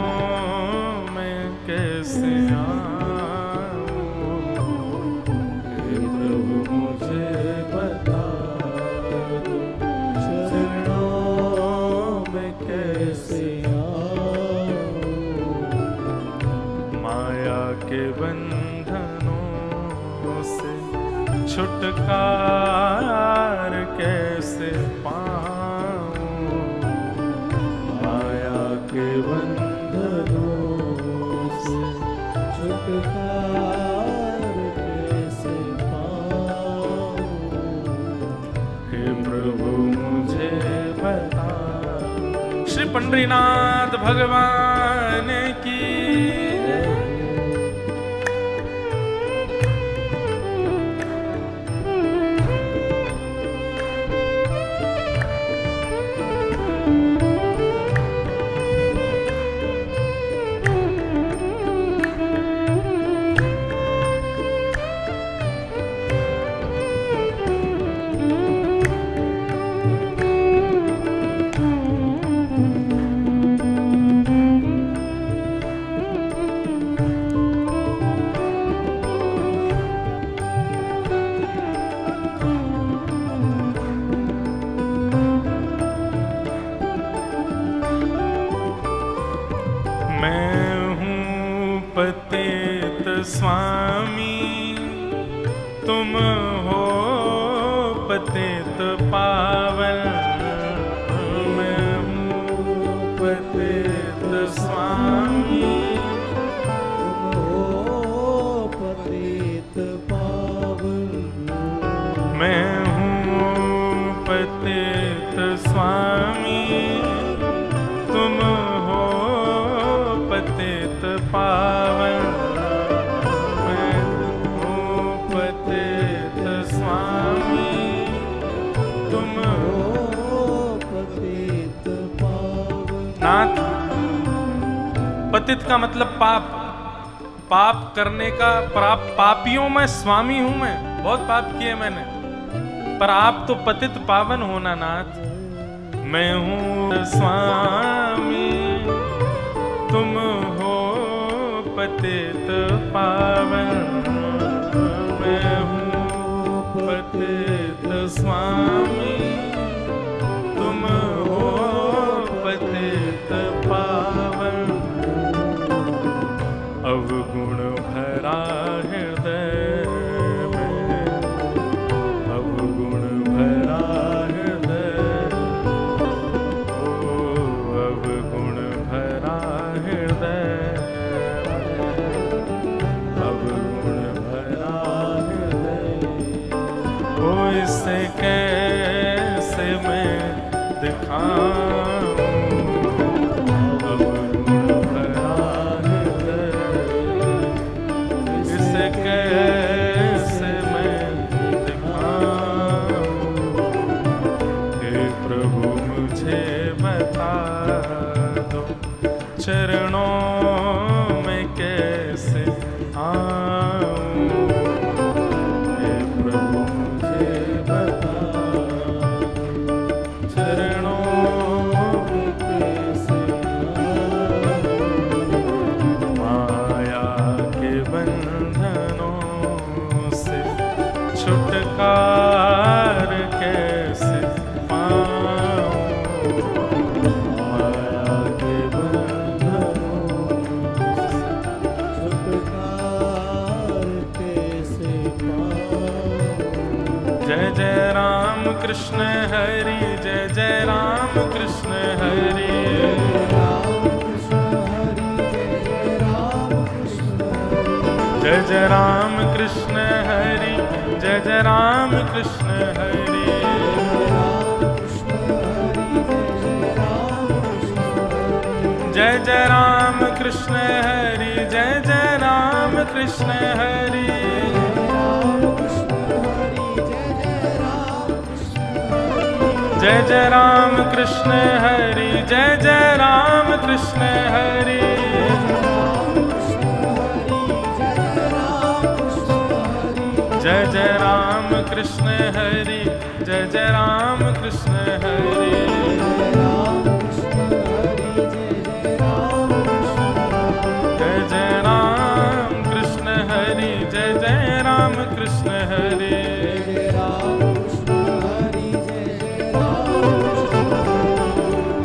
Speaker 1: में कैसे आऊं। हे प्रभु मुझे बता दो,
Speaker 2: चरणों में कैसे आऊं।
Speaker 1: माया के बंधनों से छुटकार कैसे पाऊं। माया के
Speaker 2: बंधनों से छुटकार कैसे पाऊं।
Speaker 1: हे प्रभु मुझे बता। श्री पंडरीनाथ भगवान की पतित स्वामी, तुम हो पतित पावन। मैं हूँ पतित स्वामी,
Speaker 2: तुम हो पतित पावन।
Speaker 1: मैं हूँ पतित स्वामी, तुम हो पतित पावन। मैं हूँ पतित स्वामी, तुम
Speaker 2: हो पतित पावन।
Speaker 1: नाथ, पतित का मतलब पाप, पाप करने का। पापियों में स्वामी हूं मैं, बहुत पाप किए मैंने, पर आप तो पतित पावन हो ना नाथ। मैं हूँ स्वामी, तुम हो पतित पावन। मैं हूँ पतित स्वामी, तुम हो पतित पावन। अवगुण भरा हृदय में, अवगुण भरा हृदय, ओ अवगुण भरा हृदय, अवगुण भरा हृदय। ओ इसे कैसे मैं दिखाऊं। मुझे बता दो, चरणों में कैसे आऊं। हे प्रभु मुझे बता दो, चरणों में कैसे आऊं। माया के बंधनों से छुटकार कैसे जय जय राम कृष्ण हरि, जय जय राम कृष्ण हरि, जय जय राम कृष्ण हरि, जय जय राम कृष्ण हरि, जय जय राम कृष्ण हरि, जय जय राम कृष्ण हरि, जय जय राम कृष्ण हरि, जय जय राम कृष्ण हरि, जय जय राम कृष्ण हरि, जय जय राम कृष्ण हरि, जय जय राम कृष्ण हरि, जय जय राम कृष्ण हरि, जय जय राम कृष्ण हरि,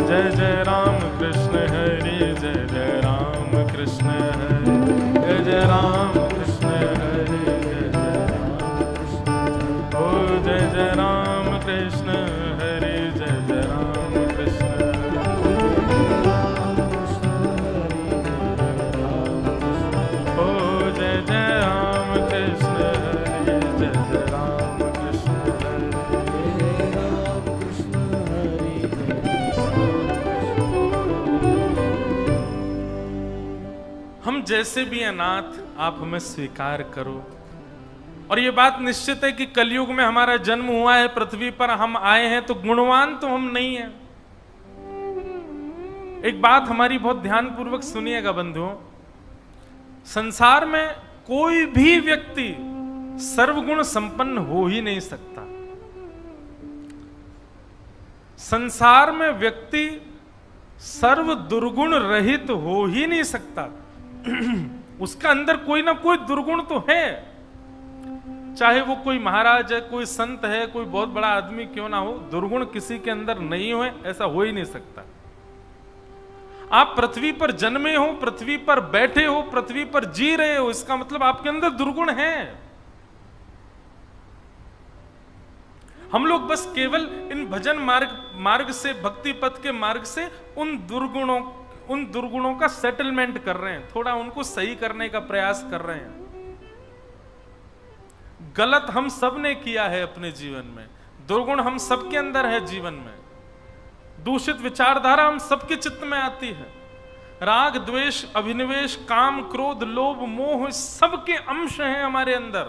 Speaker 1: जय जय राम कृष्ण हरि, जय जय राम कृष्ण हरि, जय जय राम कृष्ण हरि, जय जय राम कृष्ण ओ जय जय राम कृष्ण हरि, जय जय राम कृष्ण हरि। हम जैसे भी अनाथ आप हमें स्वीकार करो। और ये बात निश्चित है कि कलयुग में हमारा जन्म हुआ है, पृथ्वी पर हम आए हैं, तो गुणवान तो हम नहीं हैं। एक बात हमारी बहुत ध्यानपूर्वक सुनिएगा बंधुओं, संसार में कोई भी व्यक्ति सर्वगुण संपन्न हो ही नहीं सकता। संसार में व्यक्ति सर्व दुर्गुण रहित हो ही नहीं सकता। उसका अंदर कोई ना कोई दुर्गुण तो है, चाहे वो कोई महाराज है, कोई संत है, कोई बहुत बड़ा आदमी क्यों ना हो, दुर्गुण किसी के अंदर नहीं हो, ऐसा हो ही नहीं सकता। आप पृथ्वी पर जन्मे हो, पृथ्वी पर बैठे हो, पृथ्वी पर जी रहे हो, इसका मतलब आपके अंदर दुर्गुण है। हम लोग बस केवल इन भजन मार्ग से, भक्ति पथ के मार्ग से उन दुर्गुणों का सेटलमेंट कर रहे हैं, थोड़ा उनको सही करने का प्रयास कर रहे हैं। गलत हम सब ने किया है अपने जीवन में, दुर्गुण हम सबके अंदर है जीवन में, दूषित विचारधारा हम सबके चित्त में आती है, राग द्वेष अभिनिवेश काम क्रोध लोभ मोह सबके अंश हैं हमारे अंदर।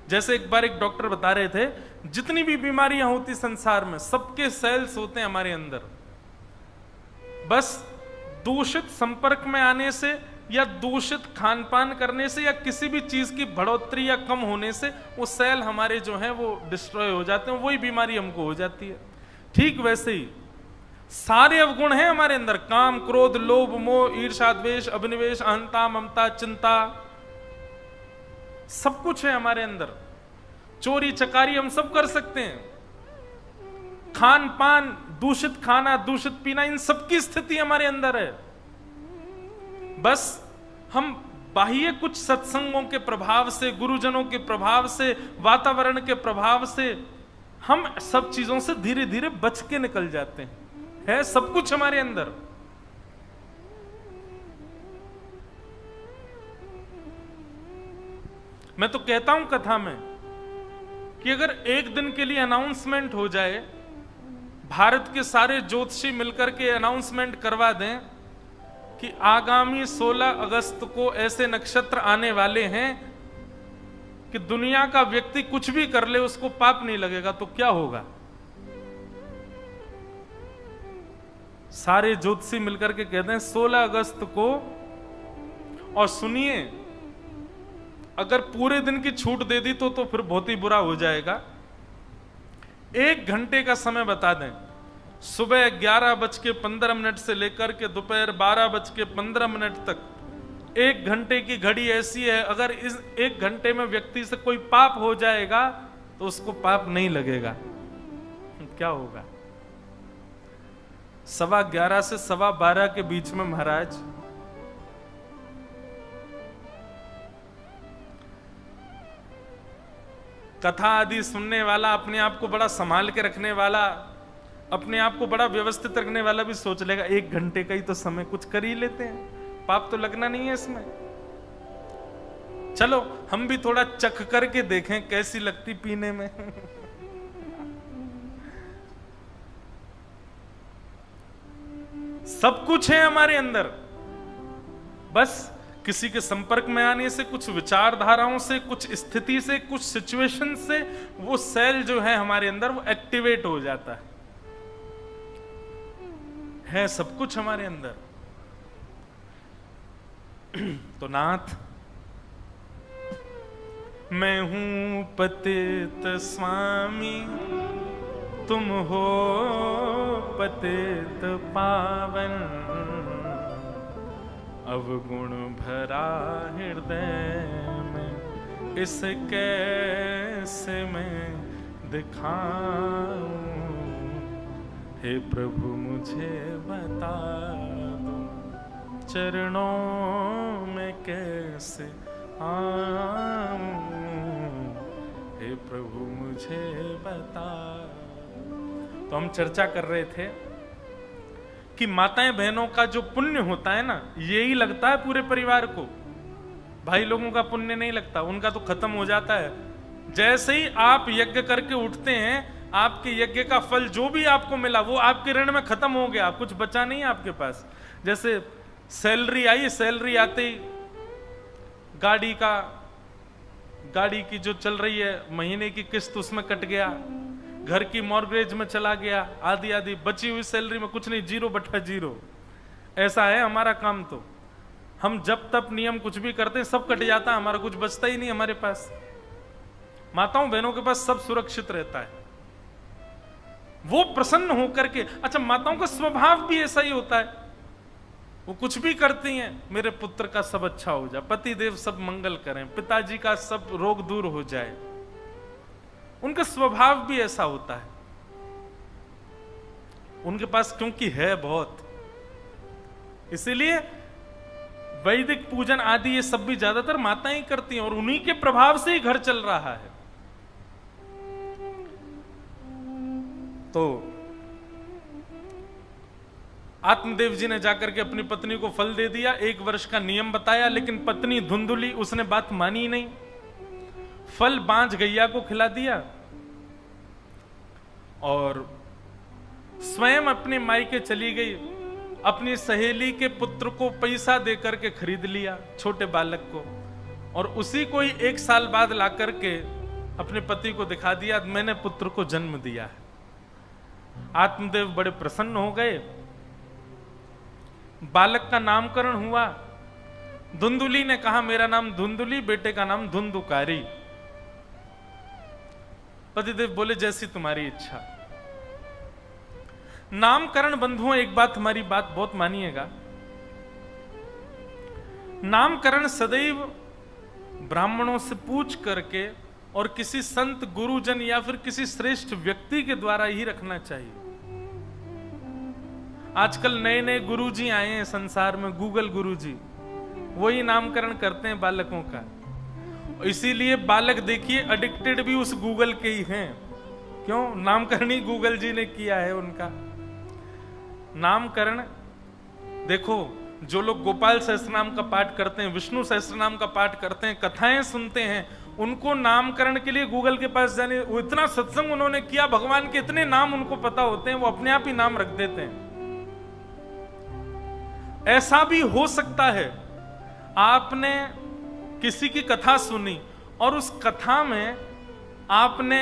Speaker 1: जैसे एक बार एक डॉक्टर बता रहे थे, जितनी भी बीमारियां होती संसार में, सबके सेल्स होते हैं हमारे अंदर, बस दूषित संपर्क में आने से या दूषित खान पान करने से या किसी भी चीज की बढ़ोतरी या कम होने से वो सेल हमारे जो हैं वो डिस्ट्रॉय हो जाते हैं, वही बीमारी हमको हो जाती है। ठीक वैसे ही सारे अवगुण हैं हमारे अंदर, काम क्रोध लोभ मोह ईर्ष्या द्वेष अभिनिवेश अहंता ममता चिंता, सब कुछ है हमारे अंदर। चोरी चकारी हम सब कर सकते हैं, खान पान दूषित खाना दूषित पीना, इन सबकी स्थिति हमारे अंदर है। बस हम बाह्य कुछ सत्संगों के प्रभाव से, गुरुजनों के प्रभाव से, वातावरण के प्रभाव से हम सब चीजों से धीरे धीरे बच के निकल जाते हैं, है सब कुछ हमारे अंदर। मैं तो कहता हूं कथा में कि अगर एक दिन के लिए अनाउंसमेंट हो जाए, भारत के सारे ज्योतिषी मिलकर के अनाउंसमेंट करवा दें कि आगामी 16 अगस्त को ऐसे नक्षत्र आने वाले हैं कि दुनिया का व्यक्ति कुछ भी कर ले उसको पाप नहीं लगेगा, तो क्या होगा? सारे ज्योतिषी मिलकर के कहते हैं 16 अगस्त को, और सुनिए, अगर पूरे दिन की छूट दे दी तो फिर बहुत ही बुरा हो जाएगा। 1 घंटे का समय बता दें, सुबह 11:15 से लेकर के दोपहर 12:15 तक 1 घंटे की घड़ी ऐसी है, अगर इस 1 घंटे में व्यक्ति से कोई पाप हो जाएगा तो उसको पाप नहीं लगेगा। क्या होगा? 11:15 से 12:15 के बीच में महाराज कथा आदि सुनने वाला, अपने आप को बड़ा संभाल के रखने वाला, अपने आप को बड़ा व्यवस्थित रखने वाला भी सोच लेगा 1 घंटे का ही तो समय, कुछ कर ही लेते हैं, पाप तो लगना नहीं है इसमें। चलो हम भी थोड़ा चख करके देखें कैसी लगती पीने में। सब कुछ है हमारे अंदर, बस किसी के संपर्क में आने से, कुछ विचारधाराओं से, कुछ स्थिति से, कुछ सिचुएशन से वो सेल जो है हमारे अंदर वो एक्टिवेट हो जाता है सब कुछ हमारे अंदर। तो नाथ, मैं हूं पतित स्वामी, तुम हो पतित पावन, अवगुण भरा हृदय में इस कैसे मैं दिखाऊं, हे प्रभु मुझे बता दो, चरणों में कैसे आऊं, हे प्रभु मुझे बता। तो हम चर्चा कर रहे थे कि माताएं बहनों का जो पुण्य होता है ना, यही लगता है पूरे परिवार को। भाई लोगों का पुण्य नहीं लगता, उनका तो खत्म हो जाता है। जैसे ही आप यज्ञ करके उठते हैं, आपके यज्ञ का फल जो भी आपको मिला वो आपके ऋण में खत्म हो गया, कुछ बचा नहीं आपके पास। जैसे सैलरी आई, सैलरी आते ही गाड़ी की जो चल रही है महीने की किस्त उसमें कट गया, घर की मॉर्गेज में चला गया, आधी बची हुई सैलरी में कुछ नहीं, 0/0। ऐसा है हमारा काम। तो हम जब तब नियम कुछ भी करते हैं सब कट जाता है, हमारा कुछ बचता ही नहीं हमारे पास। माताओं बहनों के पास सब सुरक्षित रहता है, वो प्रसन्न होकर के। अच्छा, माताओं का स्वभाव भी ऐसा ही होता है, वो कुछ भी करती हैं, मेरे पुत्र का सब अच्छा हो जाए, पति देव सब मंगल करें, पिताजी का सब रोग दूर हो जाए। उनका स्वभाव भी ऐसा होता है, उनके पास क्योंकि है बहुत, इसीलिए वैदिक पूजन आदि ये सब भी ज्यादातर माताएं ही करती हैं, और उन्हीं के प्रभाव से ही घर चल रहा है। तो आत्मदेव जी ने जाकर के अपनी पत्नी को फल दे दिया, 1 वर्ष का नियम बताया, लेकिन पत्नी धुंधुली, उसने बात मानी नहीं। फल बांझ गैया को खिला दिया और स्वयं अपने मायके चली गई। अपनी सहेली के पुत्र को पैसा देकर के खरीद लिया, छोटे बालक को, और उसी को ही 1 साल बाद ला करके अपने पति को दिखा दिया, मैंने पुत्र को जन्म दिया है। आत्मदेव बड़े प्रसन्न हो गए। बालक का नामकरण हुआ। धुंधुली ने कहा मेरा नाम धुंधुली, बेटे का नाम धुंधुकारी। पतिदेव बोले जैसी तुम्हारी इच्छा। नामकरण बंधुओं, एक बात हमारी बात बहुत मानिएगा, नामकरण सदैव ब्राह्मणों से पूछ करके और किसी संत गुरुजन या फिर किसी श्रेष्ठ व्यक्ति के द्वारा ही रखना चाहिए। आजकल नए नए गुरुजी आए हैं संसार में, गूगल गुरुजी, वही नामकरण करते हैं बालकों का। इसीलिए बालक देखिए एडिक्टेड भी उस गूगल के ही हैं। क्यों? नामकरण ही गूगल जी ने किया है उनका। नामकरण देखो, जो लोग गोपाल सहस्त्रनाम का पाठ करते हैं, विष्णु सहस्त्रनाम का पाठ करते हैं, कथाएं सुनते हैं, उनको नामकरण के लिए गूगल के पास जाने, वो इतना सत्संग उन्होंने किया, भगवान के इतने नाम उनको पता होते हैं, वो अपने आप ही नाम रख देते हैं। ऐसा भी हो सकता है आपने किसी की कथा सुनी और उस कथा में आपने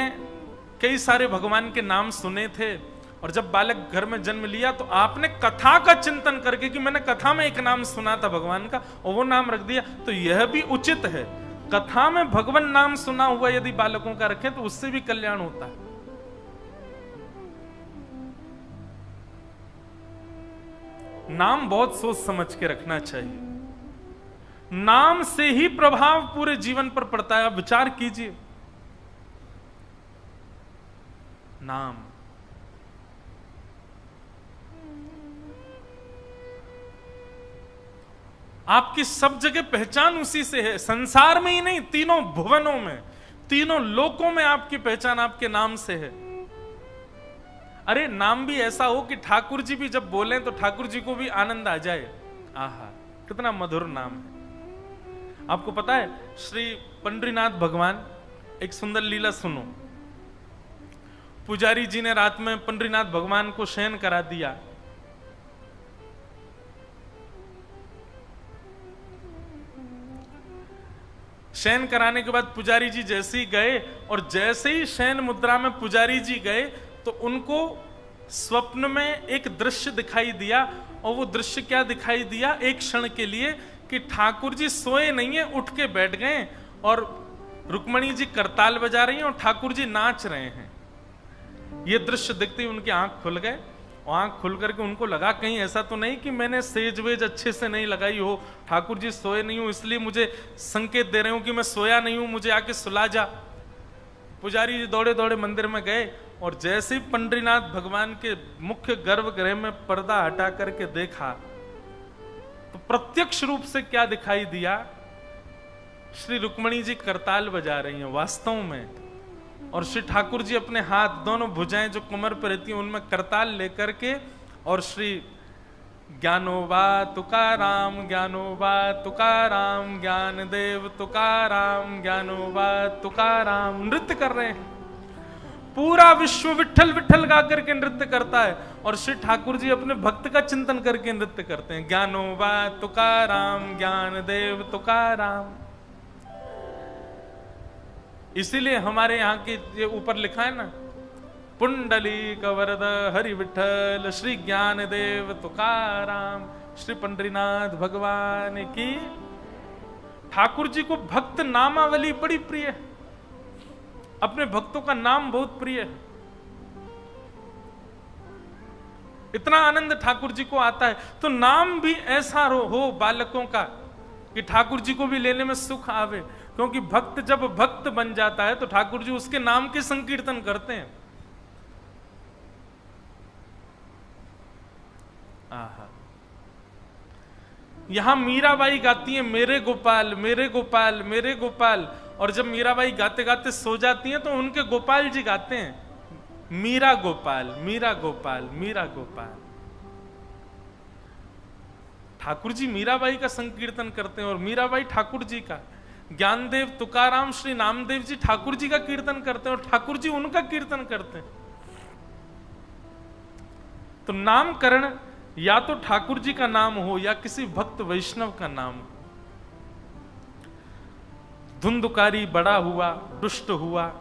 Speaker 1: कई सारे भगवान के नाम सुने थे, और जब बालक घर में जन्म लिया तो आपने कथा का चिंतन करके कि मैंने कथा में एक नाम सुना था भगवान का और वो नाम रख दिया, तो यह भी उचित है। कथा में भगवान नाम सुना हुआ यदि बालकों का रखें तो उससे भी कल्याण होता है। नाम बहुत सोच समझ के रखना चाहिए, नाम से ही प्रभाव पूरे जीवन पर पड़ता है। अब विचार कीजिए, नाम आपकी सब जगह पहचान उसी से है, संसार में ही नहीं, तीनों भुवनों में, तीनों लोकों में आपकी पहचान आपके नाम से है। अरे नाम भी ऐसा हो कि ठाकुर जी भी जब बोले तो ठाकुर जी को भी आनंद आ जाए। आहा, कितना मधुर नाम है। आपको पता है श्री पंडरीनाथ भगवान, एक सुंदर लीला सुनो। पुजारी जी ने रात में पंडरीनाथ भगवान को शयन करा दिया। शयन कराने के बाद पुजारी जी जैसे ही गए, और जैसे ही शयन मुद्रा में पुजारी जी गए तो उनको स्वप्न में एक दृश्य दिखाई दिया। और वो दृश्य क्या दिखाई दिया, एक क्षण के लिए, कि ठाकुर जी सोए नहीं है, उठ के बैठ गए और रुक्मणी जी करताल बजा रही हैं और ठाकुर जी नाच रहे हैं। ये दृश्य देखते ही उनकी आंख खुल गए, और आंख खुल करके उनको लगा कहीं ऐसा तो नहीं कि मैंने सेज वेज अच्छे से नहीं लगाई हो, ठाकुर जी सोए नहीं हूं इसलिए मुझे संकेत दे रहे हो कि मैं सोया नहीं हूं, मुझे आके सुला जा। पुजारी जी दौड़े दौड़े मंदिर में गए, और जैसे ही पंडरीनाथ भगवान के मुख्य गर्भगृह में पर्दा हटा करके देखा तो प्रत्यक्ष रूप से क्या दिखाई दिया, श्री रुक्मणी जी करताल बजा रही हैं वास्तव में, और श्री ठाकुर जी अपने हाथ, दोनों भुजाएं जो कमर पर रहती हैं उनमें करताल लेकर के, और श्री ज्ञानोबा तुकाराम, ज्ञानोबा तुकाराम, ज्ञान देव तुकाराम, ज्ञानोबा तुकाराम नृत्य कर रहे हैं। पूरा विश्व विठल विठल गा करके नृत्य करता है, और श्री ठाकुर जी अपने भक्त का चिंतन करके नृत्य करते हैं। ज्ञानोबा तुकाराम, ज्ञान देव तुकाराम। इसीलिए हमारे यहाँ के ये ऊपर लिखा है ना, पुंडली कवरद हरि विठल श्री ज्ञान देव तुकाराम, श्री पंडरीनाथ भगवान की। ठाकुर जी को भक्त नामावली बड़ी प्रिय है, अपने भक्तों का नाम बहुत प्रिय है। इतना आनंद ठाकुर जी को आता है, तो नाम भी ऐसा हो बालकों का कि ठाकुर जी को भी लेने में सुख आवे। क्योंकि भक्त जब भक्त बन जाता है तो ठाकुर जी उसके नाम के संकीर्तन करते हैं। आहा, यहां मीराबाई गाती है मेरे गोपाल मेरे गोपाल मेरे गोपाल, और जब मीराबाई गाते गाते सो जाती हैं तो उनके गोपाल जी गाते हैं मीरा गोपाल मीरा गोपाल मीरा गोपाल। ठाकुर जी मीराबाई का संकीर्तन करते हैं और मीराबाई ठाकुर जी का। ज्ञानदेव तुकाराम श्री नामदेव जी ठाकुर जी का कीर्तन करते हैं और ठाकुर जी उनका कीर्तन करते हैं। तो नामकरण या तो ठाकुर जी का नाम हो या किसी भक्त वैष्णव का नाम हो। धुंधुकारी बड़ा हुआ, दुष्ट हुआ,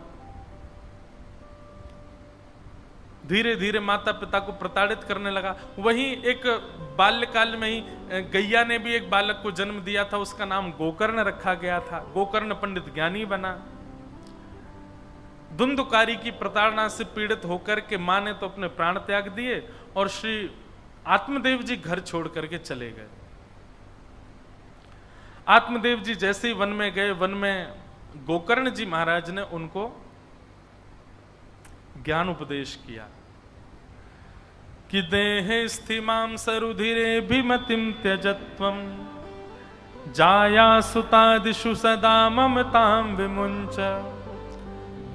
Speaker 1: धीरे धीरे माता पिता को प्रताड़ित करने लगा। वहीं एक बाल्यकाल में ही गैया ने भी एक बालक को जन्म दिया था, उसका नाम गोकर्ण रखा गया था। गोकर्ण पंडित ज्ञानी बना। धुंधुकारी की प्रताड़ना से पीड़ित होकर के मां ने तो अपने प्राण त्याग दिए और श्री आत्मदेव जी घर छोड़ करके चले गए। आत्मदेव जी जैसे ही वन में गए, वन में गोकर्ण जी महाराज ने उनको ज्ञान उपदेश किया कि देहे स्थिमां सरुधिरे भीमतिम त्यजत्वम जाया सुतादिषु सदा ममतां विमुञ्च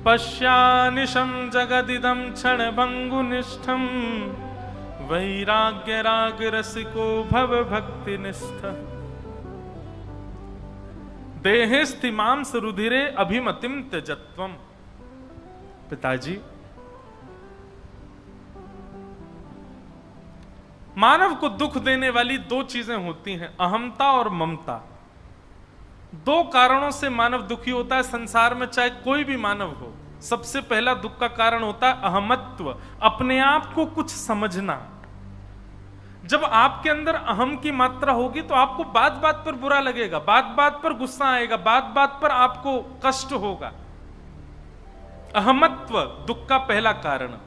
Speaker 1: पश्यानिशं जगदिदं क्षणभङ्गुनिष्ठं वैराग्य राग रसिको भव भक्ति निष्ठ। देहे स्थिमां सरुधिरे अभिमतिम त्यजत्वम। पिताजी, मानव को दुख देने वाली दो चीजें होती हैं, अहमता और ममता। दो कारणों से मानव दुखी होता है संसार में, चाहे कोई भी मानव हो। सबसे पहला दुख का कारण होता है अहमत्व, अपने आप को कुछ समझना। जब आपके अंदर अहम की मात्रा होगी तो आपको बात बात पर बुरा लगेगा, बात बात पर गुस्सा आएगा, बात बात पर आपको कष्ट होगा। अहमत्व दुख का पहला कारण।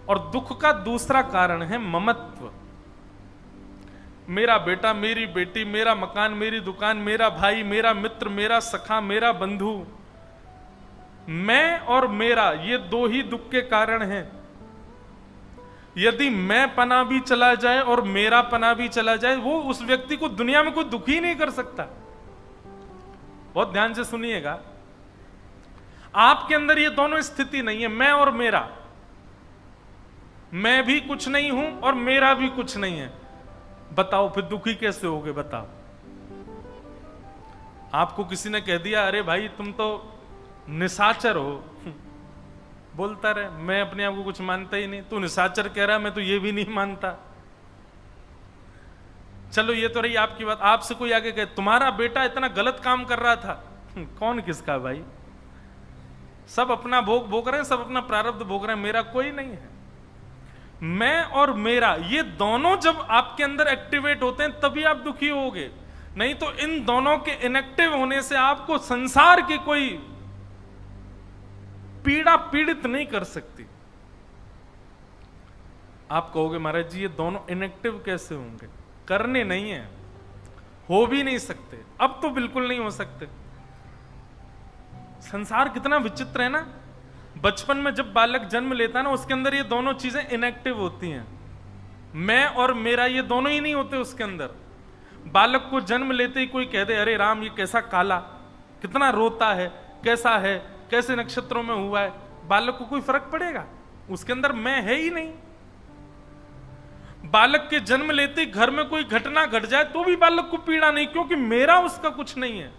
Speaker 1: और दुख का दूसरा कारण है ममत्व। मेरा बेटा, मेरी बेटी, मेरा मकान, मेरी दुकान, मेरा भाई, मेरा मित्र, मेरा सखा, मेरा बंधु, मैं और मेरा, ये दो ही दुख के कारण हैं। यदि मैं पना भी चला जाए और मेरा पना भी चला जाए, वो उस व्यक्ति को दुनिया में कोई दुखी नहीं कर सकता। बहुत ध्यान से सुनिएगा, आपके अंदर ये दोनों स्थिति नहीं है, मैं और मेरा। मैं भी कुछ नहीं हूं और मेरा भी कुछ नहीं है। बताओ फिर दुखी कैसे होगे? बताओ। आपको किसी ने कह दिया, अरे भाई तुम तो निशाचर हो, बोलता रहे, मैं अपने आप को कुछ मानता ही नहीं, तू निशाचर कह रहा है, मैं तो ये भी नहीं मानता। चलो ये तो रही आपकी बात। आपसे कोई आगे कहे तुम्हारा बेटा इतना गलत काम कर रहा था, कौन किसका भाई? सब अपना भोग भोग रहे हैं, सब अपना प्रारब्ध भोग रहे हैं, मेरा कोई नहीं है। मैं और मेरा, ये दोनों जब आपके अंदर एक्टिवेट होते हैं तभी आप दुखी होगे, नहीं तो इन दोनों के इनएक्टिव होने से आपको संसार की कोई पीड़ा पीड़ित नहीं कर सकती। आप कहोगे महाराज जी ये दोनों इनएक्टिव कैसे होंगे? करने नहीं है, हो भी नहीं सकते, अब तो बिल्कुल नहीं हो सकते। संसार कितना विचित्र है ना। बचपन में जब बालक जन्म लेता है ना, उसके अंदर ये दोनों चीजें इनएक्टिव होती हैं। मैं और मेरा ये दोनों ही नहीं होते उसके अंदर। बालक को जन्म लेते ही कोई कह दे, अरे राम ये कैसा काला, कितना रोता है, कैसा है, कैसे नक्षत्रों में हुआ है, बालक को कोई फर्क पड़ेगा? उसके अंदर मैं है ही नहीं। बालक के जन्म लेते ही घर में कोई घटना घट जाए तो भी बालक को पीड़ा नहीं, क्योंकि मेरा उसका कुछ नहीं है।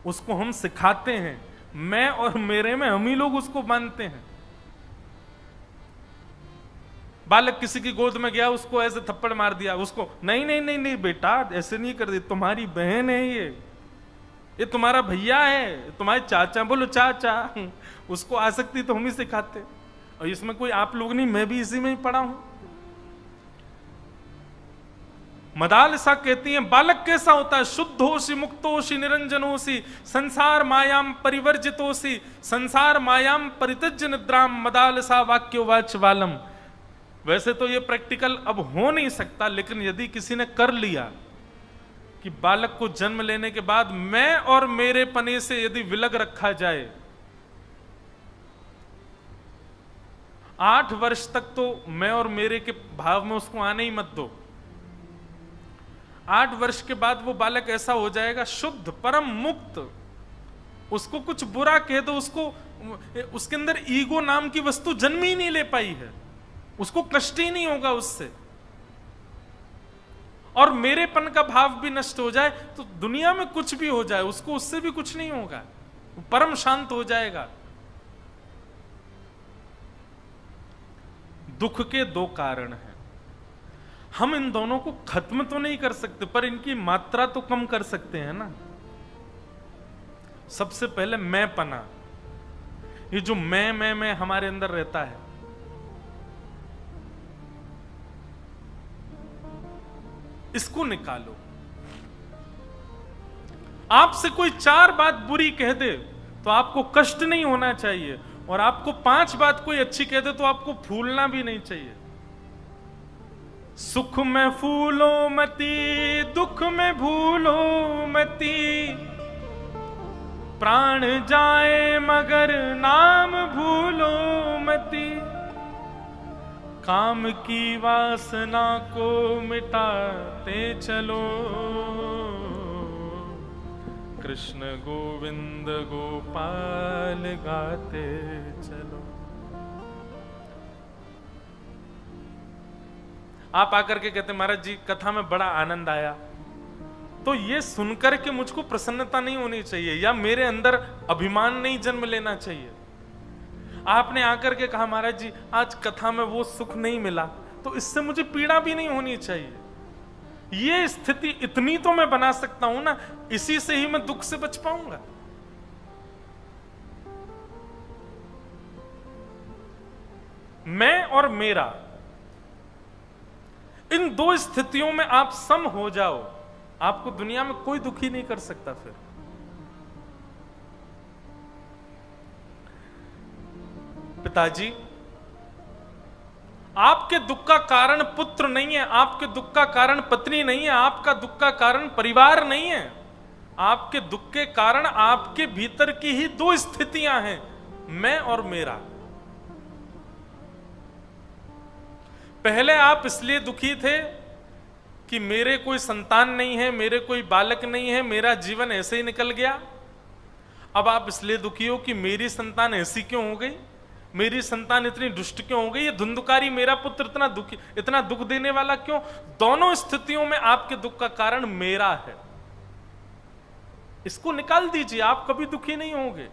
Speaker 1: उसको हम सिखाते हैं, मैं और मेरे में हम ही लोग उसको मानते हैं। बालक किसी की गोद में गया, उसको ऐसे थप्पड़ मार दिया, उसको नहीं नहीं नहीं नहीं बेटा ऐसे नहीं कर दी, तुम्हारी बहन है ये तुम्हारा भैया है, तुम्हारे चाचा, बोलो चाचा। उसको आसक्ति तो हम ही सिखाते, और इसमें कोई आप लोग नहीं, मैं भी इसी में ही पढ़ा हूं। मदालसा कहती हैं बालक कैसा होता है? शुद्धोषि मुक्तोषि निरंजनोषि संसार मायाम परिवर्जितोषि संसार मायाम परित्यज्य निद्राम मदालसा वाक्योवाच वालम। वैसे तो ये प्रैक्टिकल अब हो नहीं सकता, लेकिन यदि किसी ने कर लिया कि बालक को जन्म लेने के बाद मैं और मेरे पने से यदि विलग रखा जाए, 8 वर्ष तक तो मैं और मेरे के भाव में उसको आने ही मत दो। 8 वर्ष के बाद वो बालक ऐसा हो जाएगा शुद्ध परम मुक्त, उसको कुछ बुरा कह दो, उसको उसके अंदर ईगो नाम की वस्तु जन्म ही नहीं ले पाई है, उसको कष्ट ही नहीं होगा उससे। और मेरेपन का भाव भी नष्ट हो जाए तो दुनिया में कुछ भी हो जाए उसको उससे भी कुछ नहीं होगा, वो परम शांत हो जाएगा। दुख के 2 कारण हैं, हम इन दोनों को खत्म तो नहीं कर सकते पर इनकी मात्रा तो कम कर सकते हैं ना। सबसे पहले मैं पना, ये जो मैं हमारे अंदर रहता है, इसको निकालो। आपसे कोई 4 बात बुरी कह दे तो आपको कष्ट नहीं होना चाहिए, और आपको 5 बात कोई अच्छी कह दे तो आपको फूलना भी नहीं चाहिए। सुख में फूलो मती, दुख में भूलो मती, प्राण जाए मगर नाम भूलो मती, काम की वासना को मिटाते चलो, कृष्ण गोविंद गोपाल गाते चलो। आप आकर के कहते महाराज जी कथा में बड़ा आनंद आया, तो ये सुनकर के मुझको प्रसन्नता नहीं होनी चाहिए या मेरे अंदर अभिमान नहीं जन्म लेना चाहिए। आपने आकर के कहा महाराज जी आज कथा में वो सुख नहीं मिला, तो इससे मुझे पीड़ा भी नहीं होनी चाहिए। ये स्थिति इतनी तो मैं बना सकता हूं ना, इसी से ही मैं दुख से बच पाऊंगा। मैं और मेरा, इन दो स्थितियों में आप सम हो जाओ, आपको दुनिया में कोई दुखी नहीं कर सकता। फिर पिताजी, आपके दुख का कारण पुत्र नहीं है, आपके दुख का कारण पत्नी नहीं है, आपका दुख का कारण परिवार नहीं है। आपके दुख के कारण आपके भीतर की ही दो स्थितियां हैं, मैं और मेरा। पहले आप इसलिए दुखी थे कि मेरे कोई संतान नहीं है, मेरे कोई बालक नहीं है, मेरा जीवन ऐसे ही निकल गया। अब आप इसलिए दुखी हो कि मेरी संतान ऐसी क्यों हो गई, मेरी संतान इतनी दुष्ट क्यों हो गई, ये धुंधकारी मेरा पुत्र इतना दुख देने वाला क्यों। दोनों स्थितियों में आपके दुख का कारण मेरा है। इसको निकाल दीजिए, आप कभी दुखी नहीं होंगे।